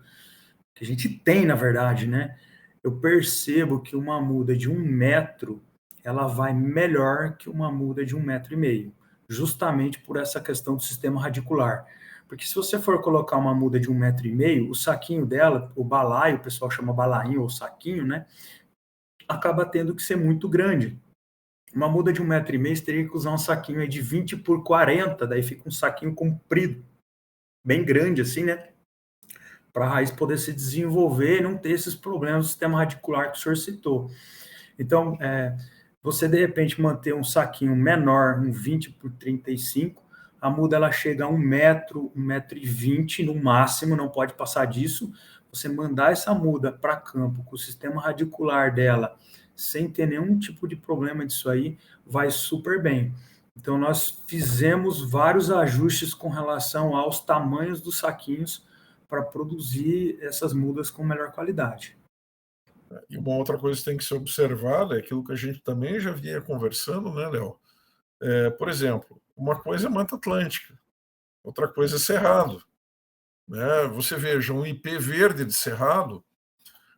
que a gente tem, na verdade, né? Eu percebo que uma muda de 1 metro, ela vai melhor que uma muda de 1,5 metro, justamente por essa questão do sistema radicular. Porque se você for colocar uma muda de 1,5 metro, o saquinho dela, o balaio, o pessoal chama balainho ou saquinho, né? Acaba tendo que ser muito grande. Uma muda de 1,5 metro, você teria que usar um saquinho aí de 20 por 40, daí fica um saquinho comprido, bem grande assim, né? Para a raiz poder se desenvolver e não ter esses problemas do sistema radicular que o senhor citou. Então, você de repente manter um saquinho menor, um 20 por 35, a muda ela chega a 1 metro, 1,20 m no máximo, não pode passar disso. Você mandar essa muda para campo com o sistema radicular dela, sem ter nenhum tipo de problema disso aí, vai super bem. Então, nós fizemos vários ajustes com relação aos tamanhos dos saquinhos para produzir essas mudas com melhor qualidade. E uma outra coisa que tem que ser observada é aquilo que a gente também já vinha conversando, né, Léo? Por exemplo, uma coisa é Mata Atlântica, outra coisa é Cerrado. Né? Você veja, um IP verde de Cerrado,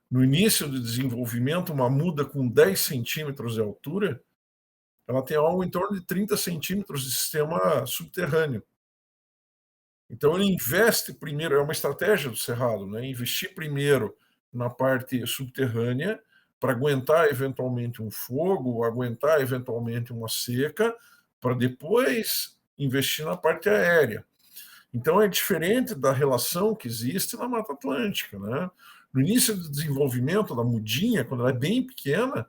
no início do desenvolvimento, uma muda com 10 centímetros de altura, ela tem algo em torno de 30 centímetros de sistema subterrâneo. Então, ele investe primeiro, é uma estratégia do Cerrado, né? Investir primeiro na parte subterrânea para aguentar eventualmente um fogo, aguentar eventualmente uma seca, para depois investir na parte aérea. Então, é diferente da relação que existe na Mata Atlântica, né? No início do desenvolvimento da mudinha, quando ela é bem pequena,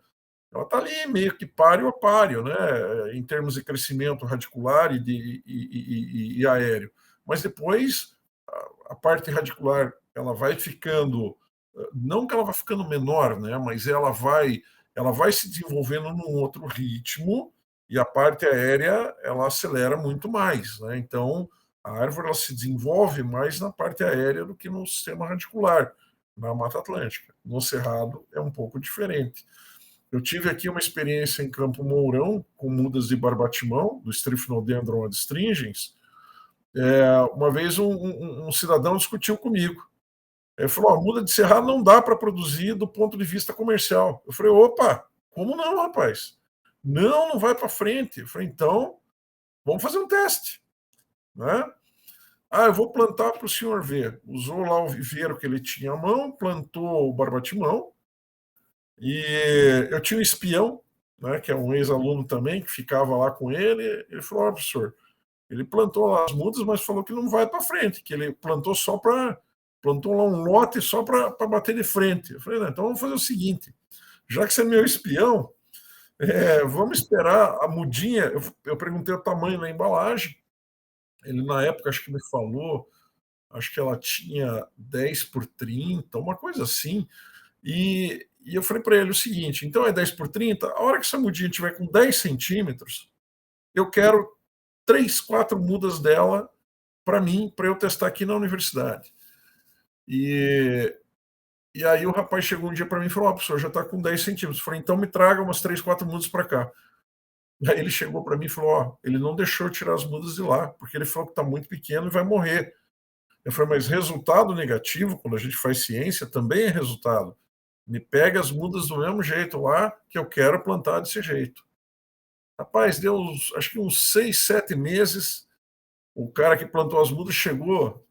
ela está ali meio que páreo a páreo, né? Em termos de crescimento radicular e aéreo. Mas depois, a parte radicular ela vai ficando, não que ela vai ficando menor, né? Mas ela vai se desenvolvendo num outro ritmo e a parte aérea ela acelera muito mais, né? Então, a árvore ela se desenvolve mais na parte aérea do que no sistema radicular, na Mata Atlântica. No Cerrado é um pouco diferente. Eu tive aqui uma experiência em Campo Mourão, com mudas de barbatimão, do Stryphnodendron adstringens. Uma vez um cidadão discutiu comigo. Ele falou, a muda de cerrado não dá para produzir do ponto de vista comercial. Eu falei, opa, como não, rapaz? Não vai para frente. Eu falei, então, vamos fazer um teste. Né? Eu vou plantar para o senhor ver. Usou lá o viveiro que ele tinha à mão, plantou o barbatimão, e eu tinha um espião, né, que é um ex-aluno também, que ficava lá com ele. Ele falou: professor, ele plantou lá as mudas, mas falou que não vai para frente, que ele plantou plantou lá um lote só para bater de frente. Eu falei: não, então vamos fazer o seguinte, já que você é meu espião, vamos esperar a mudinha. Eu perguntei o tamanho da embalagem. Ele, na época, acho que me falou, acho que ela tinha 10 por 30, uma coisa assim. E eu falei para ele o seguinte: então é 10 por 30, a hora que essa mudinha tiver com 10 centímetros, eu quero 3, 4 mudas dela para mim, para eu testar aqui na universidade. E aí o rapaz chegou um dia para mim e falou: professor, já está com 10 centímetros. Eu falei: então me traga umas 3, 4 mudas para cá. E aí ele chegou para mim e falou: ele não deixou eu tirar as mudas de lá, porque ele falou que está muito pequeno e vai morrer. Eu falei: mas resultado negativo, quando a gente faz ciência, também é resultado. Me pega as mudas do mesmo jeito lá, que eu quero plantar desse jeito. Rapaz, deu acho que uns 6, 7 meses, o cara que plantou as mudas chegou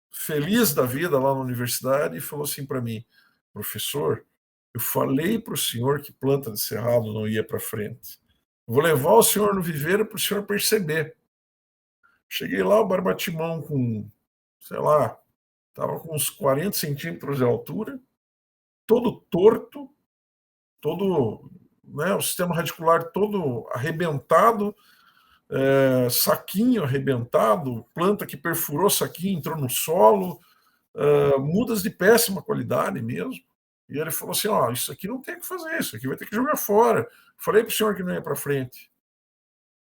feliz da vida lá na universidade e falou assim para mim: professor, eu falei para o senhor que planta de cerrado não ia para frente. Vou levar o senhor no viveiro para o senhor perceber. Cheguei lá, o barbatimão com, sei lá, estava com uns 40 centímetros de altura, todo torto, todo, né, o sistema radicular todo arrebentado, saquinho arrebentado, planta que perfurou saquinho, entrou no solo, mudas de péssima qualidade mesmo. E ele falou assim: isso aqui não tem o que fazer, isso aqui vai ter que jogar fora. Falei para o senhor que não ia para frente.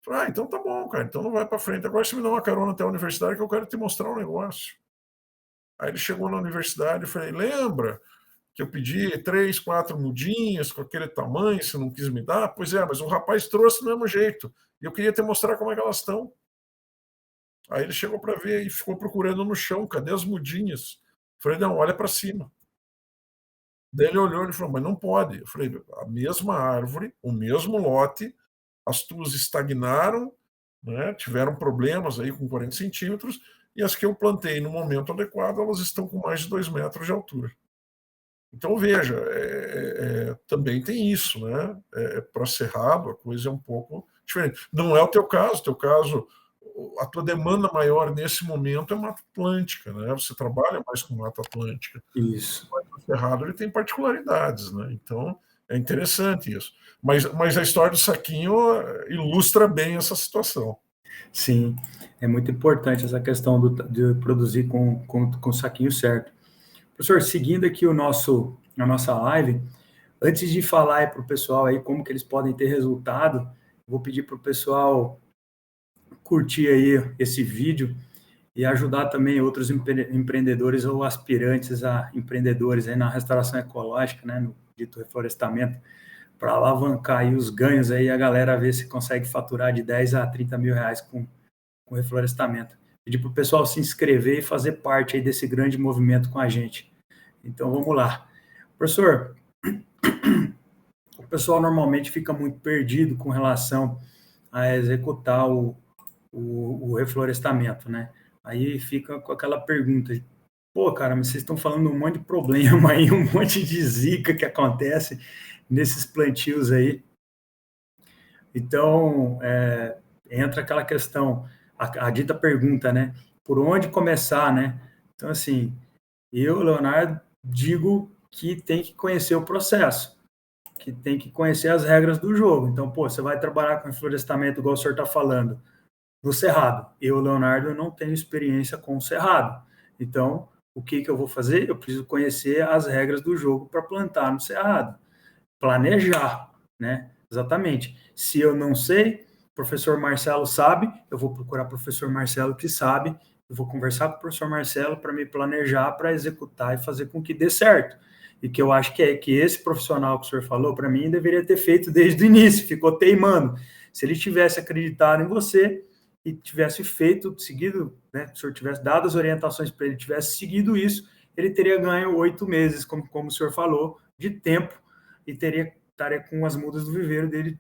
Falei: então tá bom, cara, então não vai para frente. Agora você me dá uma carona até a universidade que eu quero te mostrar um negócio. Aí ele chegou na universidade e falei: lembra que eu pedi 3, 4 mudinhas com aquele tamanho, você não quis me dar? Pois é, mas o rapaz trouxe do mesmo jeito. E eu queria te mostrar como é que elas estão. Aí ele chegou para ver e ficou procurando no chão: cadê as mudinhas? Falei: não, olha para cima. Daí ele olhou e falou: mas não pode. Eu falei: a mesma árvore, o mesmo lote, as tuas estagnaram, né, tiveram problemas aí com 40 centímetros, e as que eu plantei no momento adequado, elas estão com mais de 2 metros de altura. Então, veja, também tem isso, né? Para cerrado, a coisa é um pouco diferente. Não é o teu caso, a tua demanda maior nesse momento é Mata Atlântica, né? Você trabalha mais com Mata Atlântica. Isso. O cerrado ele tem particularidades, né? Então, é interessante isso. Mas a história do saquinho ilustra bem essa situação. Sim, é muito importante essa questão de produzir com o saquinho certo. Professor, seguindo aqui a nossa live, antes de falar para o pessoal aí como que eles podem ter resultado, vou pedir para o pessoal curtir aí esse vídeo e ajudar também outros empreendedores ou aspirantes a empreendedores aí na restauração ecológica, né, no dito reflorestamento, para alavancar aí os ganhos aí, a galera ver se consegue faturar de 10 a 30 mil reais com reflorestamento. Pedir para o pessoal se inscrever e fazer parte aí desse grande movimento com a gente. Então, vamos lá. Professor, o pessoal normalmente fica muito perdido com relação a executar o reflorestamento, né? Aí fica com aquela pergunta, pô, cara, mas vocês estão falando um monte de problema aí, um monte de zica que acontece nesses plantios aí. Então, entra aquela questão, a dita pergunta, né? Por onde começar, né? Então, assim, eu, Leonardo, digo que tem que conhecer o processo, que tem que conhecer as regras do jogo. Então, pô, você vai trabalhar com florestamento, igual o senhor está falando, no cerrado. Eu, Leonardo, não tenho experiência com o cerrado. Então, o que eu vou fazer? Eu preciso conhecer as regras do jogo para plantar no cerrado. Planejar, né? Exatamente. Se eu não sei, o professor Marcelo sabe, eu vou procurar o professor Marcelo que sabe, eu vou conversar com o professor Marcelo para me planejar, para executar e fazer com que dê certo. E que eu acho que que esse profissional que o senhor falou, para mim, deveria ter feito desde o início, ficou teimando. Se ele tivesse acreditado em você e tivesse feito, seguido, né, se o senhor tivesse dado as orientações para ele, tivesse seguido isso, ele teria ganho 8 meses, como o senhor falou, de tempo, e estaria com as mudas do viveiro dele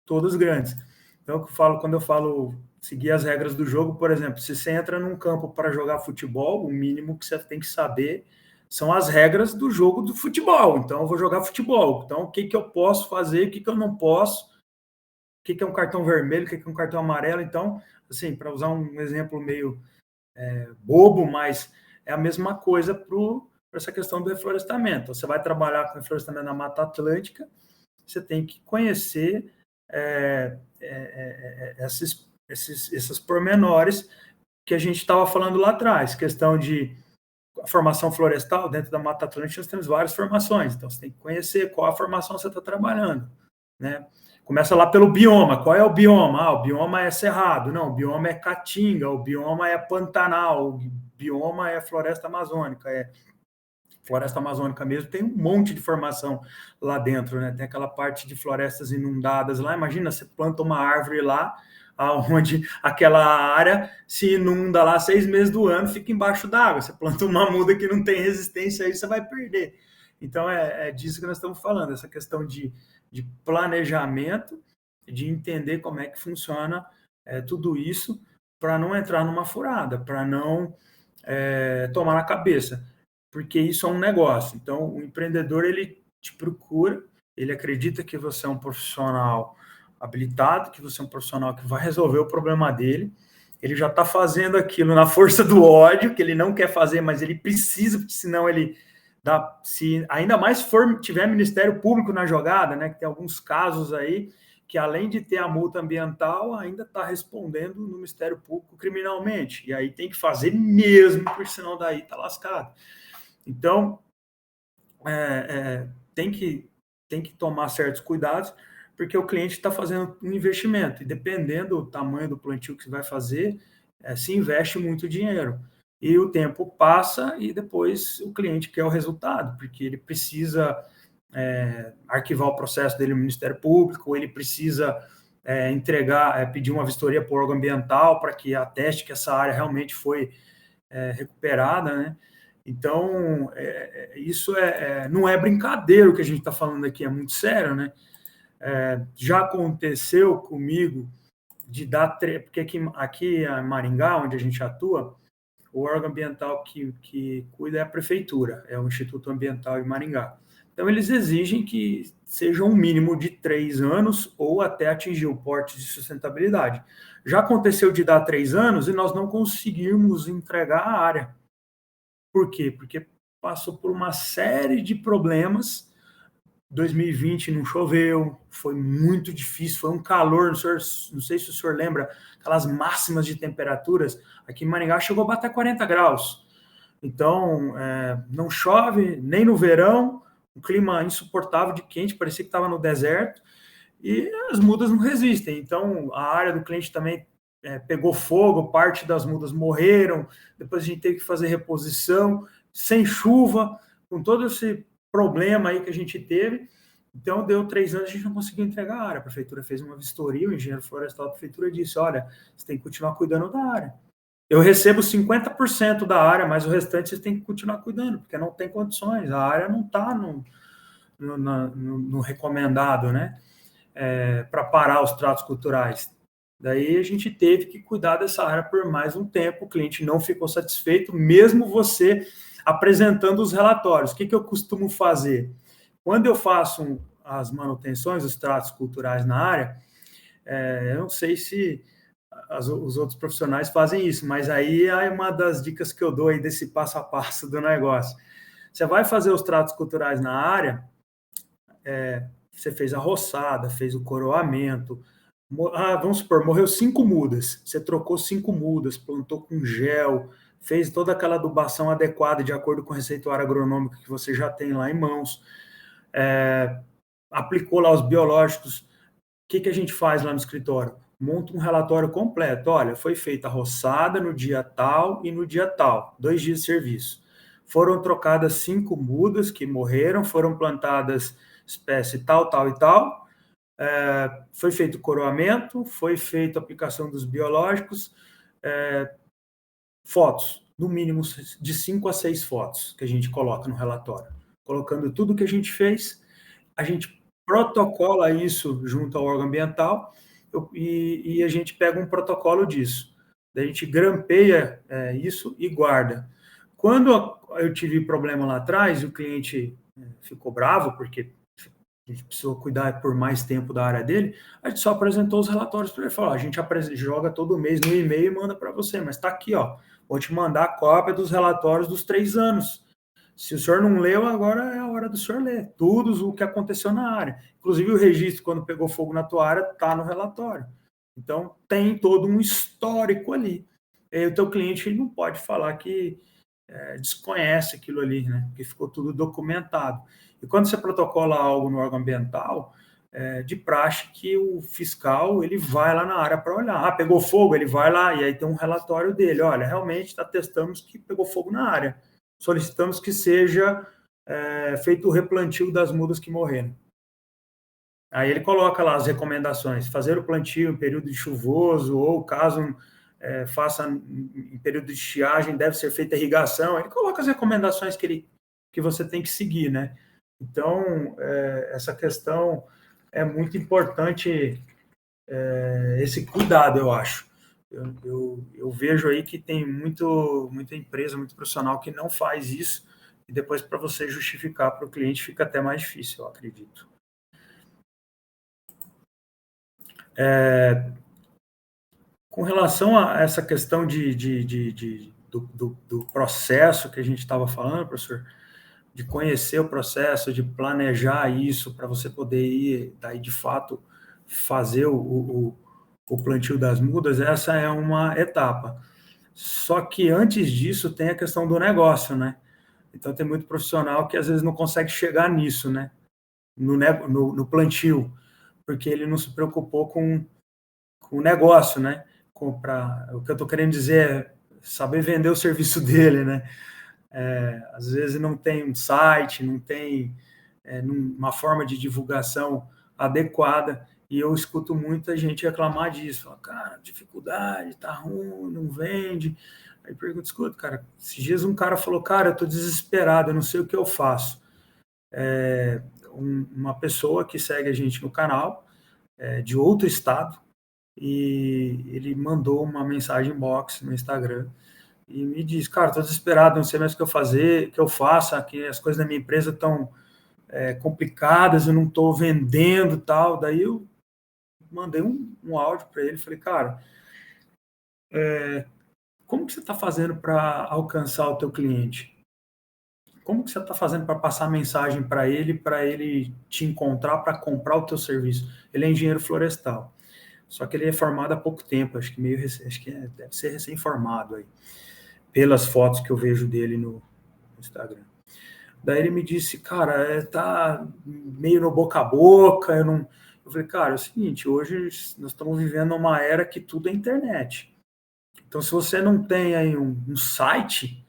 todas grandes. Então, quando eu falo seguir as regras do jogo, por exemplo, se você entra num campo para jogar futebol, o mínimo que você tem que saber são as regras do jogo do futebol. Então, eu vou jogar futebol. Então, o que eu posso fazer, o que eu não posso, o que é um cartão vermelho, o que é um cartão amarelo. Então, assim, para usar um exemplo meio bobo, mas é a mesma coisa para essa questão do reflorestamento. Você vai trabalhar com reflorestamento na Mata Atlântica, você tem que conhecer esses pormenores que a gente estava falando lá atrás, questão de formação florestal. Dentro da Mata Atlântica nós temos várias formações, então você tem que conhecer qual a formação você está trabalhando, né? Começa lá pelo bioma. Qual é o bioma? O bioma é cerrado. Não, o bioma é caatinga, o bioma é pantanal, o bioma é floresta amazônica, floresta amazônica mesmo, tem um monte de formação lá dentro, né? Tem aquela parte de florestas inundadas lá. Imagina, você planta uma árvore lá, onde aquela área se inunda lá 6 meses do ano, fica embaixo d'água. Você planta uma muda que não tem resistência, aí você vai perder. Então, é disso que nós estamos falando, essa questão de planejamento, de entender como é que funciona tudo isso, para não entrar numa furada, para não tomar na cabeça, porque isso é um negócio. Então, o empreendedor, ele te procura, ele acredita que você é um profissional habilitado, que você é um profissional que vai resolver o problema dele, ele já está fazendo aquilo na força do ódio, que ele não quer fazer, mas ele precisa, porque senão ele dá, se ainda mais tiver Ministério Público na jogada, né, que tem alguns casos aí, que além de ter a multa ambiental, ainda está respondendo no Ministério Público criminalmente, e aí tem que fazer mesmo, porque senão daí está lascado. Então, tem que tomar certos cuidados, porque o cliente está fazendo um investimento, e dependendo do tamanho do plantio que você vai fazer, se investe muito dinheiro. E o tempo passa e depois o cliente quer o resultado, porque ele precisa arquivar o processo dele no Ministério Público, ele precisa pedir uma vistoria para o órgão ambiental para que ateste que essa área realmente foi recuperada, né? Então, isso não é brincadeira o que a gente está falando aqui, é muito sério, né? Já aconteceu comigo de dar... Porque aqui em Maringá, onde a gente atua, o órgão ambiental que cuida é a prefeitura, é o Instituto Ambiental de Maringá. Então, eles exigem que seja um mínimo de 3 anos ou até atingir o porte de sustentabilidade. Já aconteceu de dar 3 anos e nós não conseguirmos entregar a área. Por quê? Porque passou por uma série de problemas. 2020 não choveu, foi muito difícil, foi um calor, não sei se o senhor lembra, aquelas máximas de temperaturas, aqui em Maringá chegou a bater 40 graus. Então, não chove, nem no verão, um clima insuportável de quente, parecia que estava no deserto, e as mudas não resistem. Então, a área do cliente também pegou fogo, parte das mudas morreram, depois a gente teve que fazer reposição, sem chuva, com todo esse problema aí que a gente teve. Então, deu 3 anos, a gente não conseguiu entregar a área. A prefeitura fez uma vistoria, o engenheiro florestal da prefeitura disse, olha, você tem que continuar cuidando da área. Eu recebo 50% da área, mas o restante vocês têm que continuar cuidando, porque não tem condições, a área não está no recomendado, né, para parar os tratos culturais. Daí a gente teve que cuidar dessa área por mais um tempo, o cliente não ficou satisfeito, mesmo você apresentando os relatórios. O que eu costumo fazer? Quando eu faço as manutenções, os tratos culturais na área, eu não sei se os outros profissionais fazem isso, mas aí é uma das dicas que eu dou aí desse passo a passo do negócio. Você vai fazer os tratos culturais na área, você fez a roçada, fez o coroamento, vamos supor, morreu 5 mudas, você trocou 5 mudas, plantou com gel, fez toda aquela adubação adequada de acordo com o receituário agronômico que você já tem lá em mãos, aplicou lá os biológicos. O que a gente faz lá no escritório? Monta um relatório completo. Olha, foi feita a roçada no dia tal e no dia tal, 2 dias de serviço. Foram trocadas 5 mudas que morreram, foram plantadas espécie tal, tal e tal. Foi feito o coroamento, foi feita a aplicação dos biológicos, fotos, no mínimo de 5 a 6 fotos que a gente coloca no relatório. Colocando tudo que a gente fez, a gente protocola isso junto ao órgão ambiental, e a gente pega um protocolo disso. Daí a gente grampeia isso e guarda. Quando eu tive problema lá atrás, e o cliente ficou bravo, porque a gente precisou cuidar por mais tempo da área dele, a gente só apresentou os relatórios para ele. Falou, a gente joga todo mês no e-mail e manda para você, mas está aqui, ó, vou te mandar a cópia dos relatórios dos 3 anos. Se o senhor não leu, agora é a hora do senhor ler. Tudo o que aconteceu na área. Inclusive o registro, quando pegou fogo na tua área, está no relatório. Então, tem todo um histórico ali. E o teu cliente ele não pode falar que desconhece aquilo ali, né? Porque ficou tudo documentado. E quando você protocola algo no órgão ambiental, de praxe que o fiscal ele vai lá na área para olhar. Ah, pegou fogo, ele vai lá e aí tem um relatório dele. Olha, realmente atestamos que pegou fogo na área. Solicitamos que seja feito o replantio das mudas que morreram. Aí ele coloca lá as recomendações, fazer o plantio em período de chuvoso, ou caso faça em período de estiagem, deve ser feita irrigação. Ele coloca as recomendações que você tem que seguir, né? Então, essa questão é muito importante, esse cuidado, eu acho. Eu vejo aí que tem muita empresa, muito profissional que não faz isso, e depois para você justificar para o cliente fica até mais difícil, eu acredito. Com relação a essa questão do processo que a gente estava falando, professor, de conhecer o processo, de planejar isso para você poder ir, daí de fato, fazer o plantio das mudas, essa é uma etapa. Só que antes disso tem a questão do negócio, né? Então tem muito profissional que às vezes não consegue chegar nisso, né? No plantio, porque ele não se preocupou com o negócio, né? O que eu estou querendo dizer é saber vender o serviço dele, né? Às vezes não tem um site, não tem uma forma de divulgação adequada, e eu escuto muita gente reclamar disso. Fala, cara, dificuldade, tá ruim, não vende. Aí pergunto, escuta, cara, esses dias um cara falou, cara, eu tô desesperado, eu não sei o que eu faço. Uma pessoa que segue a gente no canal, de outro estado, e ele mandou uma mensagem box no Instagram e me disse, cara, estou desesperado, não sei mais o que eu fazer, o que eu faço, que as coisas da minha empresa estão complicadas, eu não estou vendendo tal. Daí eu mandei um áudio para ele, falei, cara, como que você está fazendo para alcançar o teu cliente? Como que você está fazendo para passar mensagem para ele te encontrar, para comprar o teu serviço? Ele é engenheiro florestal. Só que ele é formado há pouco tempo, acho que deve ser recém-formado aí, pelas fotos que eu vejo dele no Instagram. Daí ele me disse, cara, tá meio no boca a boca, eu falei, cara, é o seguinte, hoje nós estamos vivendo uma era que tudo é internet. Então, se você não tem aí um site,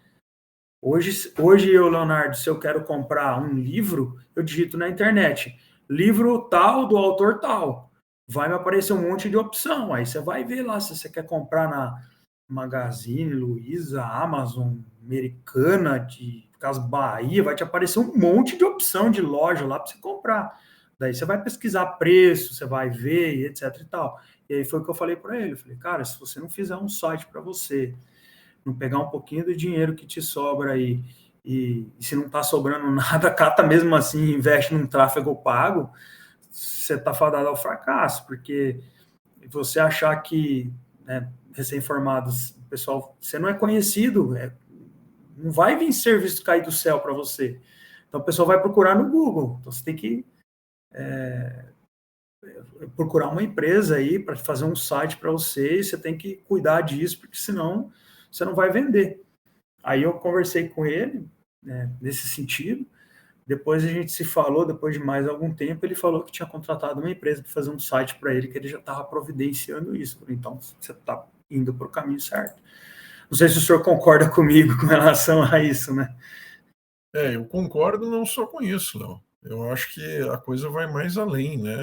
hoje eu, Leonardo, se eu quero comprar um livro, eu digito na internet, livro tal, do autor tal. Vai me aparecer um monte de opção. Aí você vai ver lá se você quer comprar na Magazine Luiza, Amazon, Americana, de Casas Bahia, vai te aparecer um monte de opção de loja lá para você comprar. Daí você vai pesquisar preço, você vai ver, e etc e tal. E aí foi o que eu falei para ele. Eu falei, cara, se você não fizer um site para você, não pegar um pouquinho do dinheiro que te sobra aí, e se não está sobrando nada, cata mesmo assim, investe num tráfego pago, você está fadado ao fracasso, porque você achar que, né, recém-formados, pessoal, você não é conhecido, não vai vir serviço cair do céu para você. Então, o pessoal vai procurar no Google. Então, você tem que procurar uma empresa aí para fazer um site para você, e você tem que cuidar disso, porque senão você não vai vender. Aí eu conversei com ele, né, nesse sentido. Depois a gente se falou, depois de mais algum tempo, ele falou que tinha contratado uma empresa para fazer um site para ele, que ele já estava providenciando isso. Então, você está indo para o caminho certo. Não sei se o senhor concorda comigo com relação a isso, né? Eu concordo não só com isso, não. Eu acho que a coisa vai mais além, né?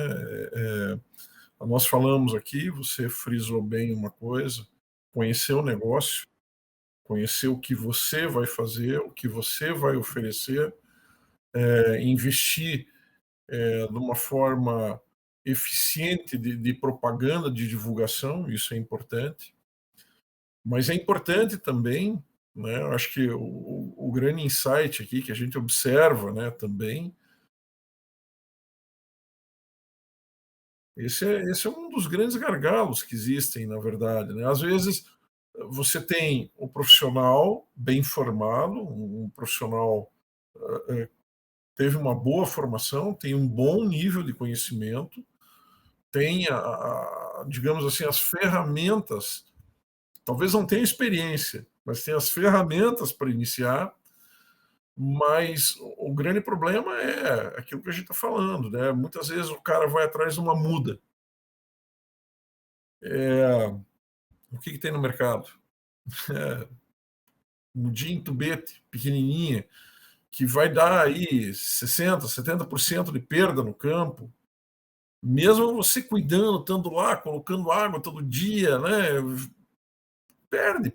Nós falamos aqui, você frisou bem uma coisa, conhecer o negócio, conhecer o que você vai fazer, o que você vai oferecer, investir de uma forma eficiente de propaganda, de divulgação, isso é importante. Mas é importante também, né, eu acho que o grande insight aqui que a gente observa, né, também, esse é um dos grandes gargalos que existem, na verdade, né? Às vezes você tem um profissional bem formado, um profissional teve uma boa formação, tem um bom nível de conhecimento, tem, digamos assim, as ferramentas, talvez não tenha experiência, mas tem as ferramentas para iniciar, mas o grande problema é aquilo que a gente está falando, né? Muitas vezes o cara vai atrás de uma muda. O que tem no mercado? Mudinha em tubete, pequenininha, que vai dar aí 60%, 70% de perda no campo, mesmo você cuidando, estando lá, colocando água todo dia, né? Perde,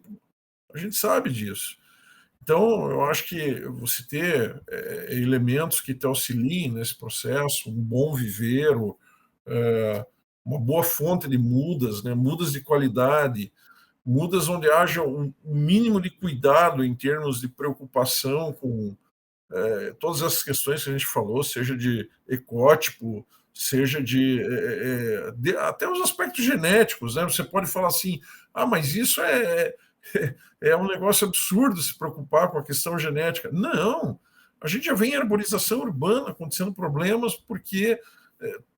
a gente sabe disso. Então, eu acho que você ter elementos que te auxiliem nesse processo, um bom viveiro, uma boa fonte de mudas, né? Mudas de qualidade, mudas onde haja um mínimo de cuidado em termos de preocupação com todas as questões que a gente falou, seja de ecótipo, seja de até os aspectos genéticos, né? Você pode falar assim, mas isso é um negócio absurdo se preocupar com a questão genética. Não, a gente já vê em arborização urbana acontecendo problemas porque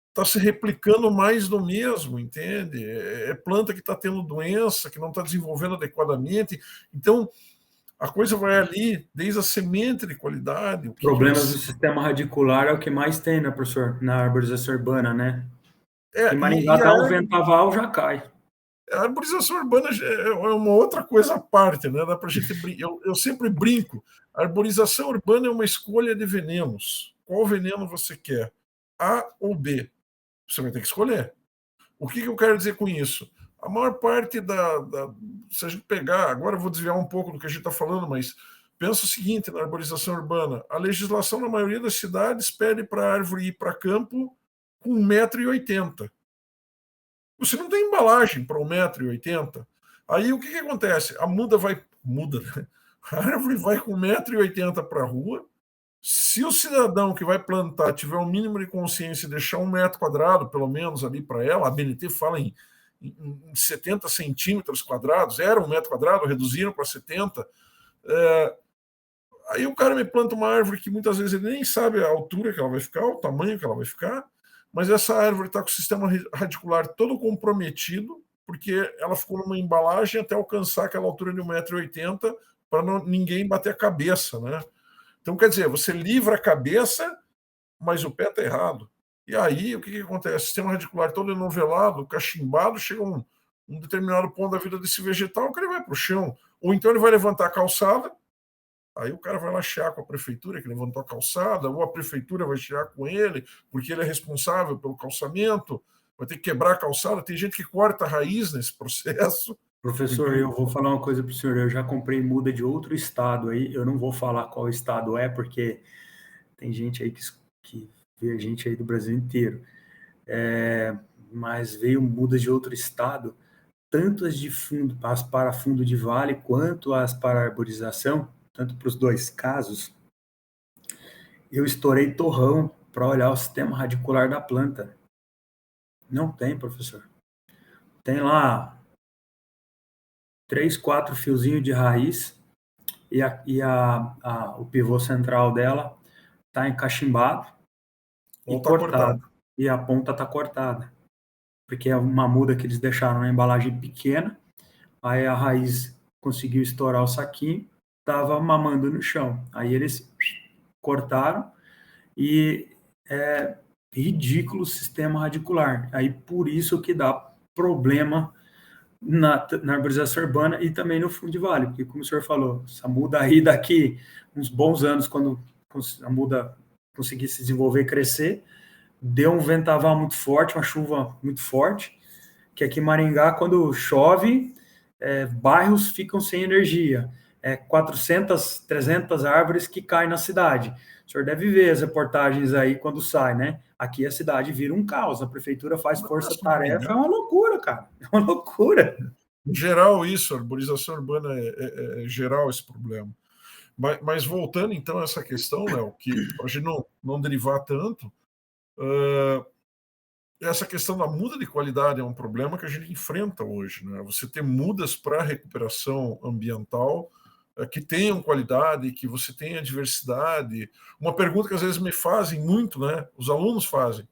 está se replicando mais do mesmo, entende? É planta que está tendo doença, que não está desenvolvendo adequadamente. Então, a coisa vai ali, desde a semente de qualidade. Problemas do sistema radicular é o que mais tem, né, professor? Na arborização urbana, né? Em Maringá dá um vendaval, já cai. A arborização urbana é uma outra coisa à parte, né? Dá pra gente eu sempre brinco. A arborização urbana é uma escolha de venenos. Qual veneno você quer? A ou B? Você vai ter que escolher. O que eu quero dizer com isso? A maior parte se a gente pegar, agora eu vou desviar um pouco do que a gente está falando, mas pensa o seguinte, na arborização urbana, a legislação na maioria das cidades pede para a árvore ir para campo com 1,80 m. Você não tem embalagem para 1,80 m. Aí o que acontece? A árvore vai com 1,80 m para a rua. Se o cidadão que vai plantar tiver um mínimo de consciência e deixar 1 m², pelo menos, ali para ela, a ABNT fala em 70 centímetros quadrados, era 1 m², reduziram para 70. Aí o cara me planta uma árvore que muitas vezes ele nem sabe a altura que ela vai ficar, o tamanho que ela vai ficar, mas essa árvore está com o sistema radicular todo comprometido, porque ela ficou numa embalagem até alcançar aquela altura de 1,80 m para ninguém bater a cabeça, né? Então, quer dizer, você livra a cabeça, mas o pé está errado. E aí, o que acontece? O sistema radicular todo enovelado, cachimbado, chega um determinado ponto da vida desse vegetal que ele vai para o chão. Ou então ele vai levantar a calçada, aí o cara vai lá chiar com a prefeitura que levantou a calçada, ou a prefeitura vai chiar com ele, porque ele é responsável pelo calçamento, vai ter que quebrar a calçada. Tem gente que corta a raiz nesse processo. Professor, eu vou falar uma coisa para o senhor. Eu já comprei muda de outro estado aí. Eu não vou falar qual estado é, porque tem gente aí que vê a gente aí do Brasil inteiro. Mas veio mudas de outro estado, tanto as de fundo, as para fundo de vale, quanto as para arborização, tanto para os dois casos. Eu estourei torrão para olhar o sistema radicular da planta. Não tem, professor. Tem lá 3, 4 fiozinhos de raiz e o pivô central dela está encachimbado e cortado. E a ponta está cortada. Porque é uma muda que eles deixaram na embalagem pequena, aí a raiz conseguiu estourar o saquinho, estava mamando no chão. Aí eles cortaram e é ridículo o sistema radicular. Aí por isso que dá problema na arborização urbana e também no fundo de vale, porque como o senhor falou, essa muda aí daqui uns bons anos, quando a muda conseguir se desenvolver e crescer, deu um vendaval muito forte, uma chuva muito forte, que aqui em Maringá, quando chove, bairros ficam sem energia. 400, 300 árvores que caem na cidade. O senhor deve ver as reportagens aí quando sai, né? aqui a cidade vira um caos, a prefeitura faz força-tarefa, é uma loucura, cara, é uma loucura. Em geral, isso, a arborização urbana é geral esse problema. Mas voltando então a essa questão, Léo, que para a gente não derivar tanto, essa questão da muda de qualidade é um problema que a gente enfrenta hoje, né? Você ter mudas para recuperação ambiental que tenham qualidade, que você tenha diversidade. Uma pergunta que às vezes me fazem muito, né? Os alunos fazem: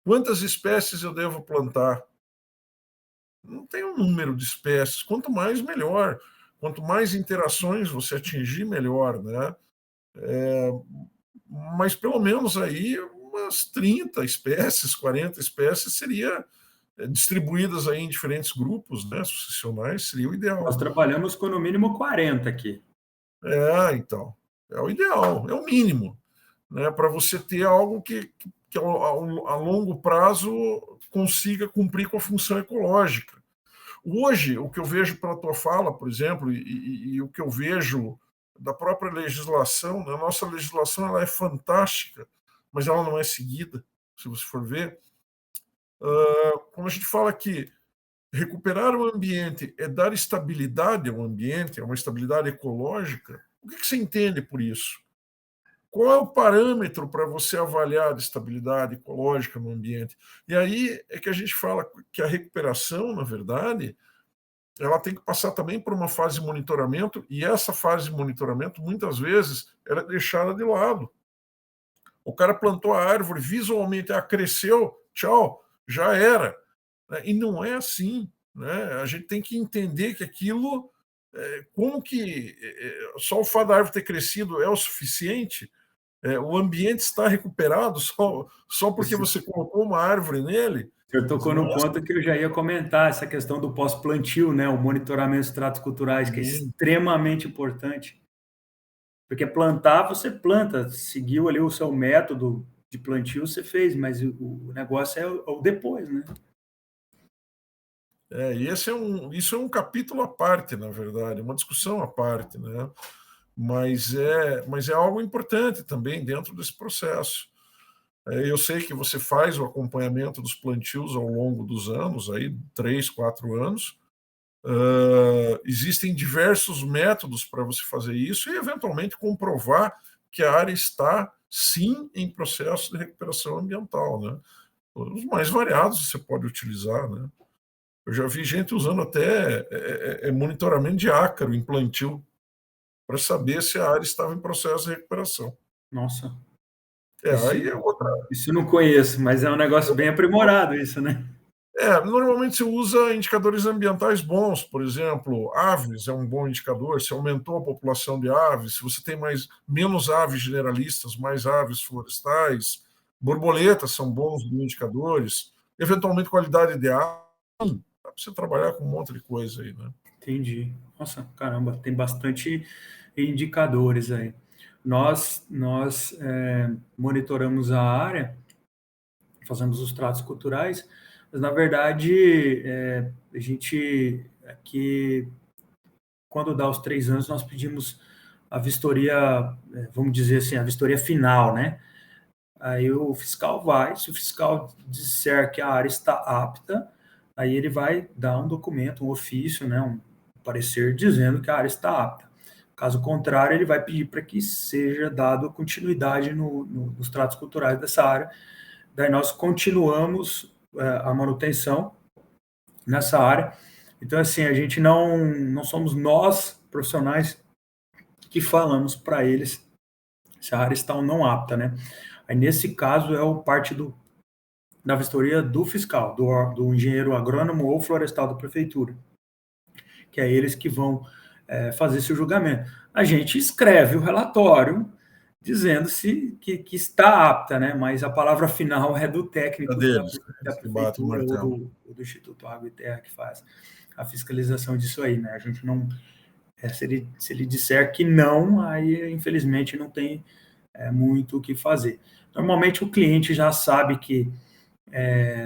quantas espécies eu devo plantar? Não tem um número de espécies, quanto mais melhor. Quanto mais interações você atingir, melhor, né? Mas pelo menos aí umas 30 espécies, 40 espécies seria distribuídas aí em diferentes grupos, né, sucessionais, seria o ideal. Nós trabalhamos com no mínimo 40 aqui. Então, é o ideal, é o mínimo, né, para você ter algo que a longo prazo consiga cumprir com a função ecológica. Hoje, o que eu vejo pela tua fala, por exemplo, e o que eu vejo da própria legislação, né, a nossa legislação ela é fantástica, mas ela não é seguida, se você for ver. Quando a gente fala que recuperar o ambiente é dar estabilidade ao ambiente, é uma estabilidade ecológica, o que você entende por isso? Qual é o parâmetro para você avaliar a estabilidade ecológica no ambiente? E aí é que a gente fala que a recuperação, na verdade, ela tem que passar também por uma fase de monitoramento, e essa fase de monitoramento, muitas vezes, ela é deixada de lado. O cara plantou a árvore, visualmente, cresceu, tchau, já era. E não é assim. Né? A gente tem que entender que aquilo, como que só o fato da árvore ter crescido é o suficiente? O ambiente está recuperado só porque você colocou uma árvore nele? Eu tocou no ponto que eu já ia comentar, essa questão do pós-plantio, né? O monitoramento dos estratos culturais, que é extremamente importante. Porque plantar, você planta, seguiu ali o seu método de plantio, você fez, mas o negócio é o depois, né? E isso é um capítulo à parte, na verdade, uma discussão à parte, né? Mas é algo importante também dentro desse processo. Eu sei que você faz o acompanhamento dos plantios ao longo dos anos, aí 3, 4 anos. Existem diversos métodos para você fazer isso e, eventualmente, comprovar que a área está, sim, em processo de recuperação ambiental. Né? Os mais variados você pode utilizar. Né? Eu já vi gente usando até monitoramento de ácaro em plantio para saber se a área estava em processo de recuperação. Nossa. Aí é outra. Isso eu não conheço, mas é um negócio bem aprimorado isso, né? Normalmente se usa indicadores ambientais bons, por exemplo, aves é um bom indicador, se aumentou a população de aves, se você tem menos aves generalistas, mais aves florestais, borboletas são bons indicadores, eventualmente qualidade de ar, dá para você trabalhar com um monte de coisa aí, né? Entendi. Nossa, caramba, tem bastante indicadores aí. Nós monitoramos a área, fazemos os tratos culturais, mas, na verdade, a gente aqui, quando dá os 3 anos, nós pedimos a vistoria, vamos dizer assim, a vistoria final, né? Aí o fiscal vai, se o fiscal disser que a área está apta, aí ele vai dar um documento, um ofício, né, um parecer dizendo que a área está apta. Caso contrário, ele vai pedir para que seja dado continuidade nos tratos culturais dessa área. Daí nós continuamos a manutenção nessa área. Então, assim, a gente não somos nós, profissionais, que falamos para eles se a área está ou não apta, né? Aí, nesse caso, é o parte da vistoria do fiscal, do engenheiro agrônomo ou florestal da prefeitura, que é eles que vão fazer esse julgamento. A gente escreve o relatório dizendo que está apta, né? Mas a palavra final é do técnico da prefeitura ou do Instituto Água e Terra, que faz a fiscalização disso aí, né? A gente não... se ele disser que não, aí, infelizmente, não tem muito o que fazer. Normalmente, o cliente já sabe que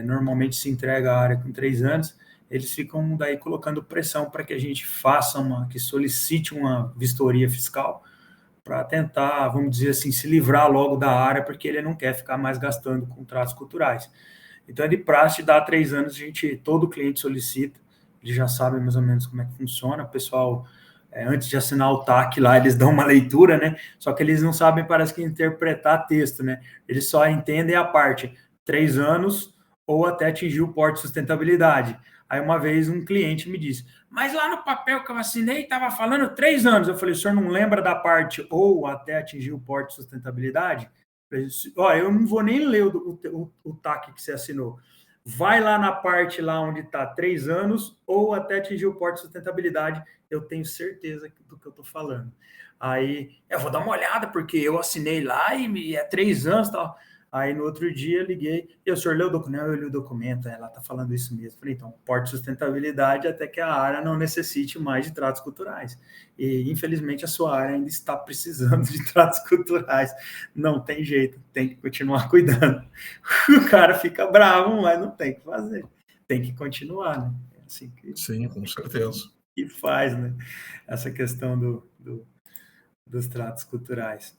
normalmente se entrega a área com 3 anos, eles ficam daí colocando pressão para que a gente que solicite uma vistoria fiscal, para tentar, vamos dizer assim, se livrar logo da área, porque ele não quer ficar mais gastando com tratos culturais. Então, é de praxe, dá 3 anos, todo cliente solicita, eles já sabem mais ou menos como é que funciona, o pessoal, antes de assinar o TAC lá, eles dão uma leitura, né? Só que eles não sabem, parece que, interpretar texto, né? Eles só entendem a parte 3 anos ou até atingir o porte de sustentabilidade. Aí, uma vez, um cliente me disse, mas lá no papel que eu assinei, estava falando 3 anos. Eu falei, o senhor não lembra da parte ou até atingir o porte de sustentabilidade? Eu não vou nem ler o TAC que você assinou. Vai lá na parte lá onde está 3 anos ou até atingir o porte de sustentabilidade. Eu tenho certeza do que eu estou falando. Aí, eu vou dar uma olhada, porque eu assinei lá e é 3 anos e tal. Aí, no outro dia, liguei, e o senhor leu o documento? Não, eu li o documento, ela está falando isso mesmo. Falei, então, porte de sustentabilidade até que a área não necessite mais de tratos culturais. E, infelizmente, a sua área ainda está precisando de tratos culturais. Não tem jeito, tem que continuar cuidando. O cara fica bravo, mas não tem que fazer. Tem que continuar, né? É assim que, sim, com certeza. Que faz, né? Essa questão dos tratos culturais.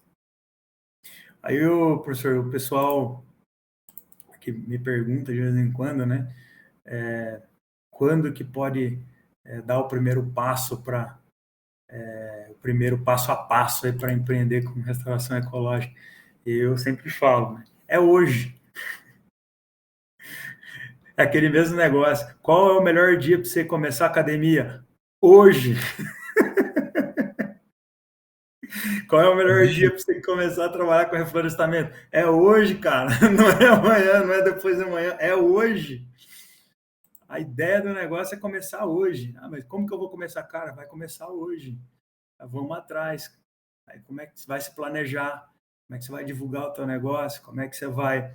Aí, professor, o pessoal que me pergunta de vez em quando, né? Quando que pode dar o primeiro passo para o primeiro passo a passo para empreender com restauração ecológica? E eu sempre falo, né? É hoje. É aquele mesmo negócio. Qual é o melhor dia para você começar a academia? Hoje. Qual é o melhor dia para você começar a trabalhar com reflorestamento? É hoje, cara. Não é amanhã, não é depois de amanhã, é hoje. A ideia do negócio é começar hoje. Ah, mas como que eu vou começar? Cara, vai começar hoje. Vamos atrás. Aí, como é que você vai se planejar? Como é que você vai divulgar o teu negócio? Como é que você vai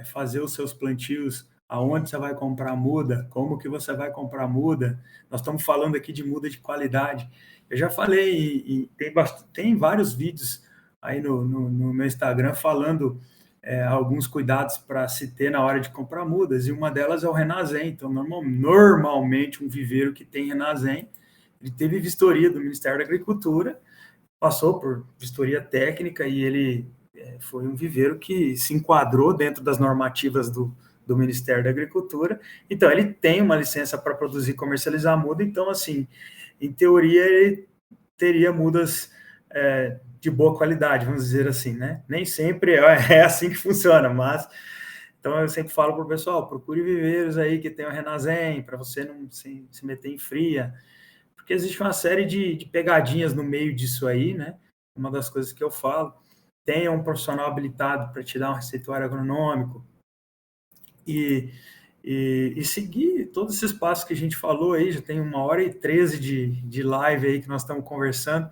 fazer os seus plantios? Aonde você vai comprar muda? Como que você vai comprar muda? Nós estamos falando aqui de muda de qualidade. Eu já falei, e tem vários vídeos aí no meu Instagram falando alguns cuidados para se ter na hora de comprar mudas, e uma delas é o Renazem. Então, normalmente, um viveiro que tem Renazem, ele teve vistoria do Ministério da Agricultura, passou por vistoria técnica, e ele foi um viveiro que se enquadrou dentro das normativas do Ministério da Agricultura. Então, ele tem uma licença para produzir e comercializar muda. Então, assim, em teoria, ele teria mudas de boa qualidade, vamos dizer assim, né? Nem sempre é assim que funciona, mas... Então, eu sempre falo para o pessoal, procure viveiros aí que tenham Renazem, para você não se meter em fria, porque existe uma série de pegadinhas no meio disso aí, né? Uma das coisas que eu falo, tenha um profissional habilitado para te dar um receituário agronômico e seguir todos esses passos que a gente falou aí. Já tem 1h13 de live aí que nós estamos conversando,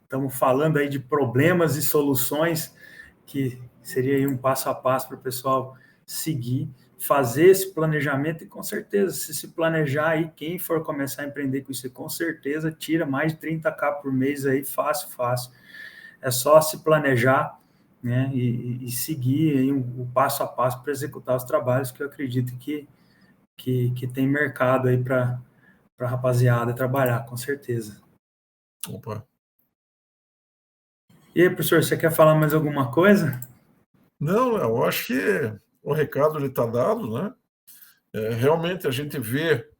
estamos falando aí de problemas e soluções, que seria aí um passo a passo para o pessoal seguir, fazer esse planejamento. E com certeza, se planejar aí, quem for começar a empreender com isso, com certeza tira mais de 30K por mês aí, fácil. É só se planejar, né, e seguir aí o passo a passo para executar os trabalhos, que eu acredito que tem mercado aí para a rapaziada trabalhar, com certeza. Opa. E aí, professor, você quer falar mais alguma coisa? Não, eu acho que o recado está dado, né? Realmente a gente vê,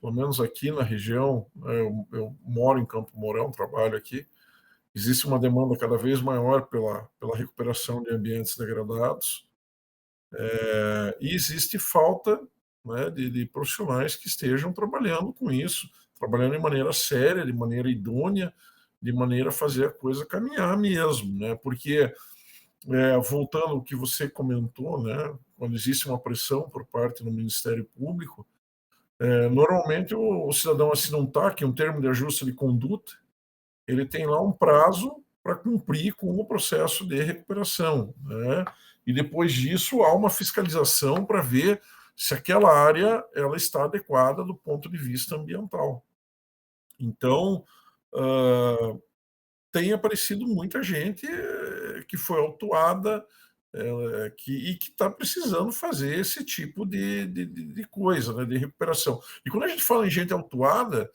pelo menos aqui na região, eu moro em Campo Mourão, trabalho aqui, existe uma demanda cada vez maior pela recuperação de ambientes degradados, e existe falta, né, de profissionais que estejam trabalhando com isso, trabalhando de maneira séria, de maneira idônea, de maneira a fazer a coisa caminhar mesmo, né? Porque, voltando ao que você comentou, né, quando existe uma pressão por parte do Ministério Público, normalmente o cidadão assina um TAC, um termo de ajuste de conduta, ele tem lá um prazo para cumprir com o processo de recuperação, né? E depois disso há uma fiscalização para ver se aquela área ela está adequada do ponto de vista ambiental. Então, tem aparecido muita gente que foi autuada e que está precisando fazer esse tipo de coisa, né, de recuperação. E quando a gente fala em gente autuada,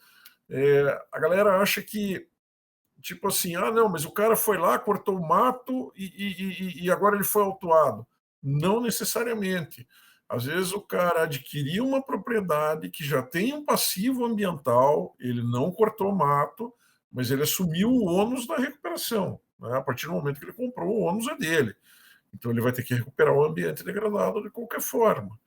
a galera acha que tipo assim, não, mas o cara foi lá, cortou o mato e agora ele foi autuado. Não necessariamente. Às vezes o cara adquiriu uma propriedade que já tem um passivo ambiental, ele não cortou o mato, mas ele assumiu o ônus da recuperação, né? A partir do momento que ele comprou, o ônus é dele. Então ele vai ter que recuperar o ambiente degradado de qualquer forma.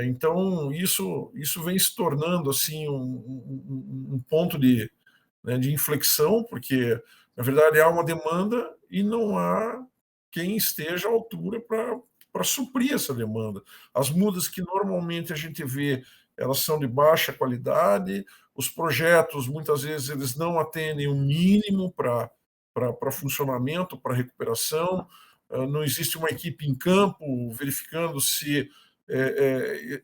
Então isso vem se tornando assim um ponto de, né, de inflexão, porque na verdade há uma demanda e não há quem esteja à altura para suprir essa demanda. As mudas que normalmente a gente vê, elas são de baixa qualidade, os projetos muitas vezes eles não atendem o mínimo para funcionamento, para recuperação, não existe uma equipe em campo verificando se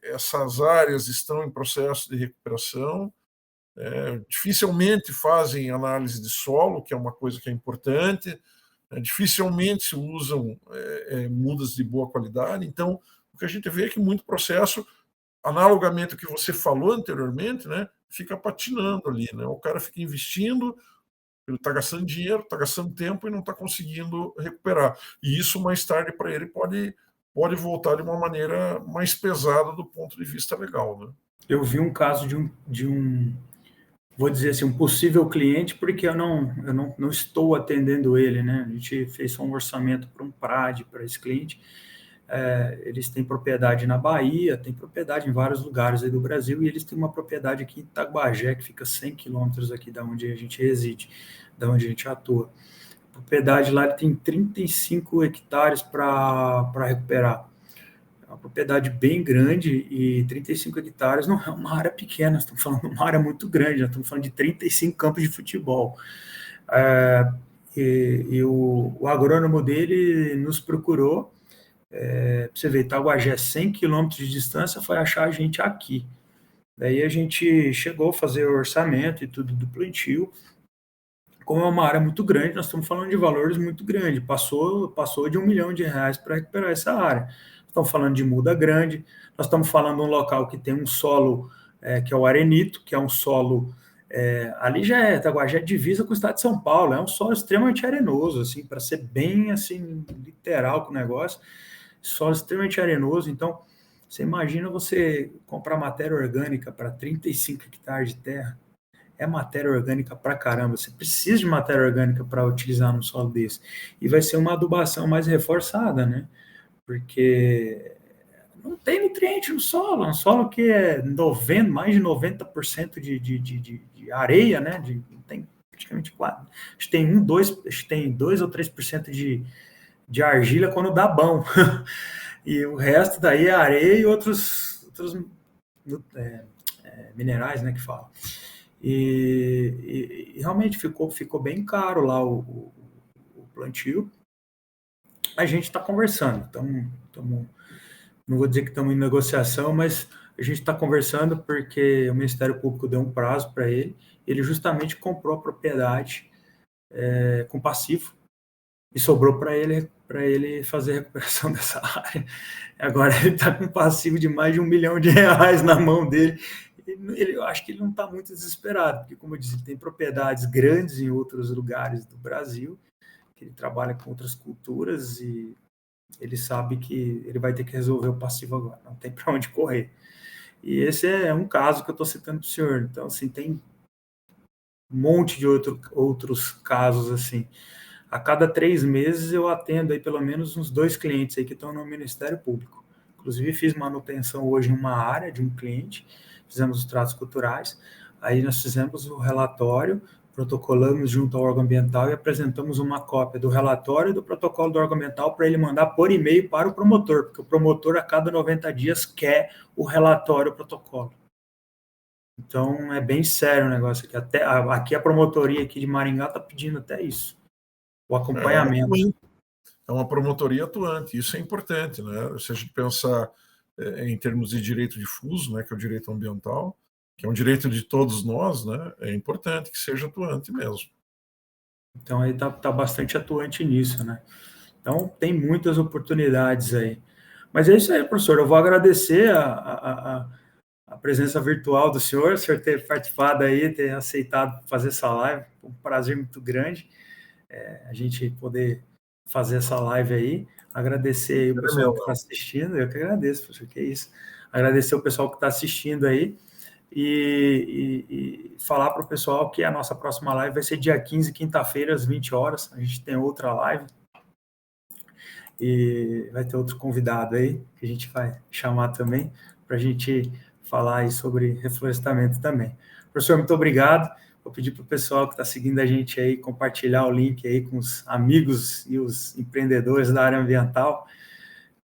essas áreas estão em processo de recuperação. Dificilmente fazem análise de solo, que é uma coisa que é importante, dificilmente se usam mudas de boa qualidade. Então, o que a gente vê é que muito processo, analogamente ao que você falou anteriormente, né, fica patinando ali, né? O cara fica investindo, ele está gastando dinheiro, está gastando tempo e não está conseguindo recuperar. E isso, mais tarde, para ele pode voltar de uma maneira mais pesada do ponto de vista legal, né? Eu vi um caso de um vou dizer assim, um possível cliente, porque eu não estou atendendo ele, né? A gente fez um orçamento para um PRAD para esse cliente. Eles têm propriedade na Bahia, têm propriedade em vários lugares aí do Brasil, e eles têm uma propriedade aqui em Itaguajé, que fica 100 quilômetros aqui da onde a gente reside, da onde a gente atua. A propriedade lá tem 35 hectares para recuperar. É uma propriedade bem grande, e 35 hectares não é uma área pequena, estamos falando de uma área muito grande, estamos falando de 35 campos de futebol. E o agrônomo dele nos procurou, para você ver, Itaguajé, 100 quilômetros de distância, foi achar a gente aqui. Daí a gente chegou a fazer o orçamento e tudo do plantio. Como é uma área muito grande, nós estamos falando de valores muito grandes, passou de R$1 milhão para recuperar essa área. Estamos falando de muda grande, nós estamos falando de um local que tem um solo, que é o arenito, que é um solo, ali já Itaguajé é divisa com o estado de São Paulo, é um solo extremamente arenoso, assim, para ser bem, assim, literal com o negócio, solo extremamente arenoso. Então, você imagina você comprar matéria orgânica para 35 hectares de terra, é matéria orgânica pra caramba, você precisa de matéria orgânica para utilizar num solo desse, e vai ser uma adubação mais reforçada, né? Porque não tem nutriente no solo, é um solo que é mais de 90% de areia, né? Não tem praticamente quase. Acho que tem 2 ou 3% de argila quando dá bom. E o resto daí é areia e outros minerais, né, que fala. E realmente ficou bem caro lá o plantio. A gente está conversando, não vou dizer que estamos em negociação, mas a gente está conversando porque o Ministério Público deu um prazo para ele justamente comprou a propriedade com passivo e sobrou para ele fazer a recuperação dessa área. Agora ele está com passivo de mais de R$1 milhão na mão dele. Eu acho que ele não está muito desesperado, porque, como eu disse, ele tem propriedades grandes em outros lugares do Brasil, que ele trabalha com outras culturas, e ele sabe que ele vai ter que resolver o passivo agora, não tem para onde correr. E esse é um caso que eu estou citando para o senhor. Então, assim, tem um monte de outros casos, assim. A cada 3 meses eu atendo aí pelo menos uns 2 clientes aí que estão no Ministério Público. Inclusive fiz manutenção hoje em uma área de um cliente, fizemos os tratos culturais, aí nós fizemos o relatório, protocolamos junto ao órgão ambiental e apresentamos uma cópia do relatório e do protocolo do órgão ambiental para ele mandar por e-mail para o promotor, porque o promotor a cada 90 dias quer o relatório, o protocolo. Então é bem sério o negócio aqui. Até aqui a promotoria aqui de Maringá está pedindo até isso. O acompanhamento. É uma promotoria atuante, isso é importante, né? Se a gente pensar em termos de direito difuso, né, que é o direito ambiental, que é um direito de todos nós, né, é importante que seja atuante mesmo. Então aí tá bastante atuante nisso, né? Então tem muitas oportunidades aí. Mas é isso aí, professor. Eu vou agradecer a presença virtual do senhor ter participado aí, ter aceitado fazer essa live. Um prazer muito grande a gente poder fazer essa live aí. Agradecer aí o pessoal que está assistindo. Eu que agradeço, professor, que é isso. Agradecer o pessoal que está assistindo aí e falar para o pessoal que a nossa próxima live vai ser dia 15, quinta-feira, às 20 horas. A gente tem outra live e vai ter outro convidado aí que a gente vai chamar também para a gente falar aí sobre reflorestamento também. Professor, muito obrigado. Vou pedir para o pessoal que está seguindo a gente aí compartilhar o link aí com os amigos e os empreendedores da área ambiental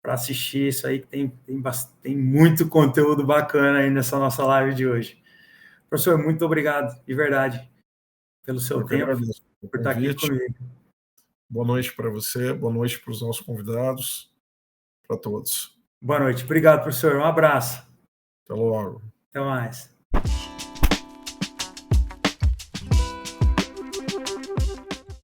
para assistir isso aí, que tem muito conteúdo bacana aí nessa nossa live de hoje. Professor, muito obrigado, de verdade, pelo seu tempo, por estar aqui comigo. Boa noite para você, boa noite para os nossos convidados, para todos. Boa noite. Obrigado, professor. Um abraço. Até logo. Até mais.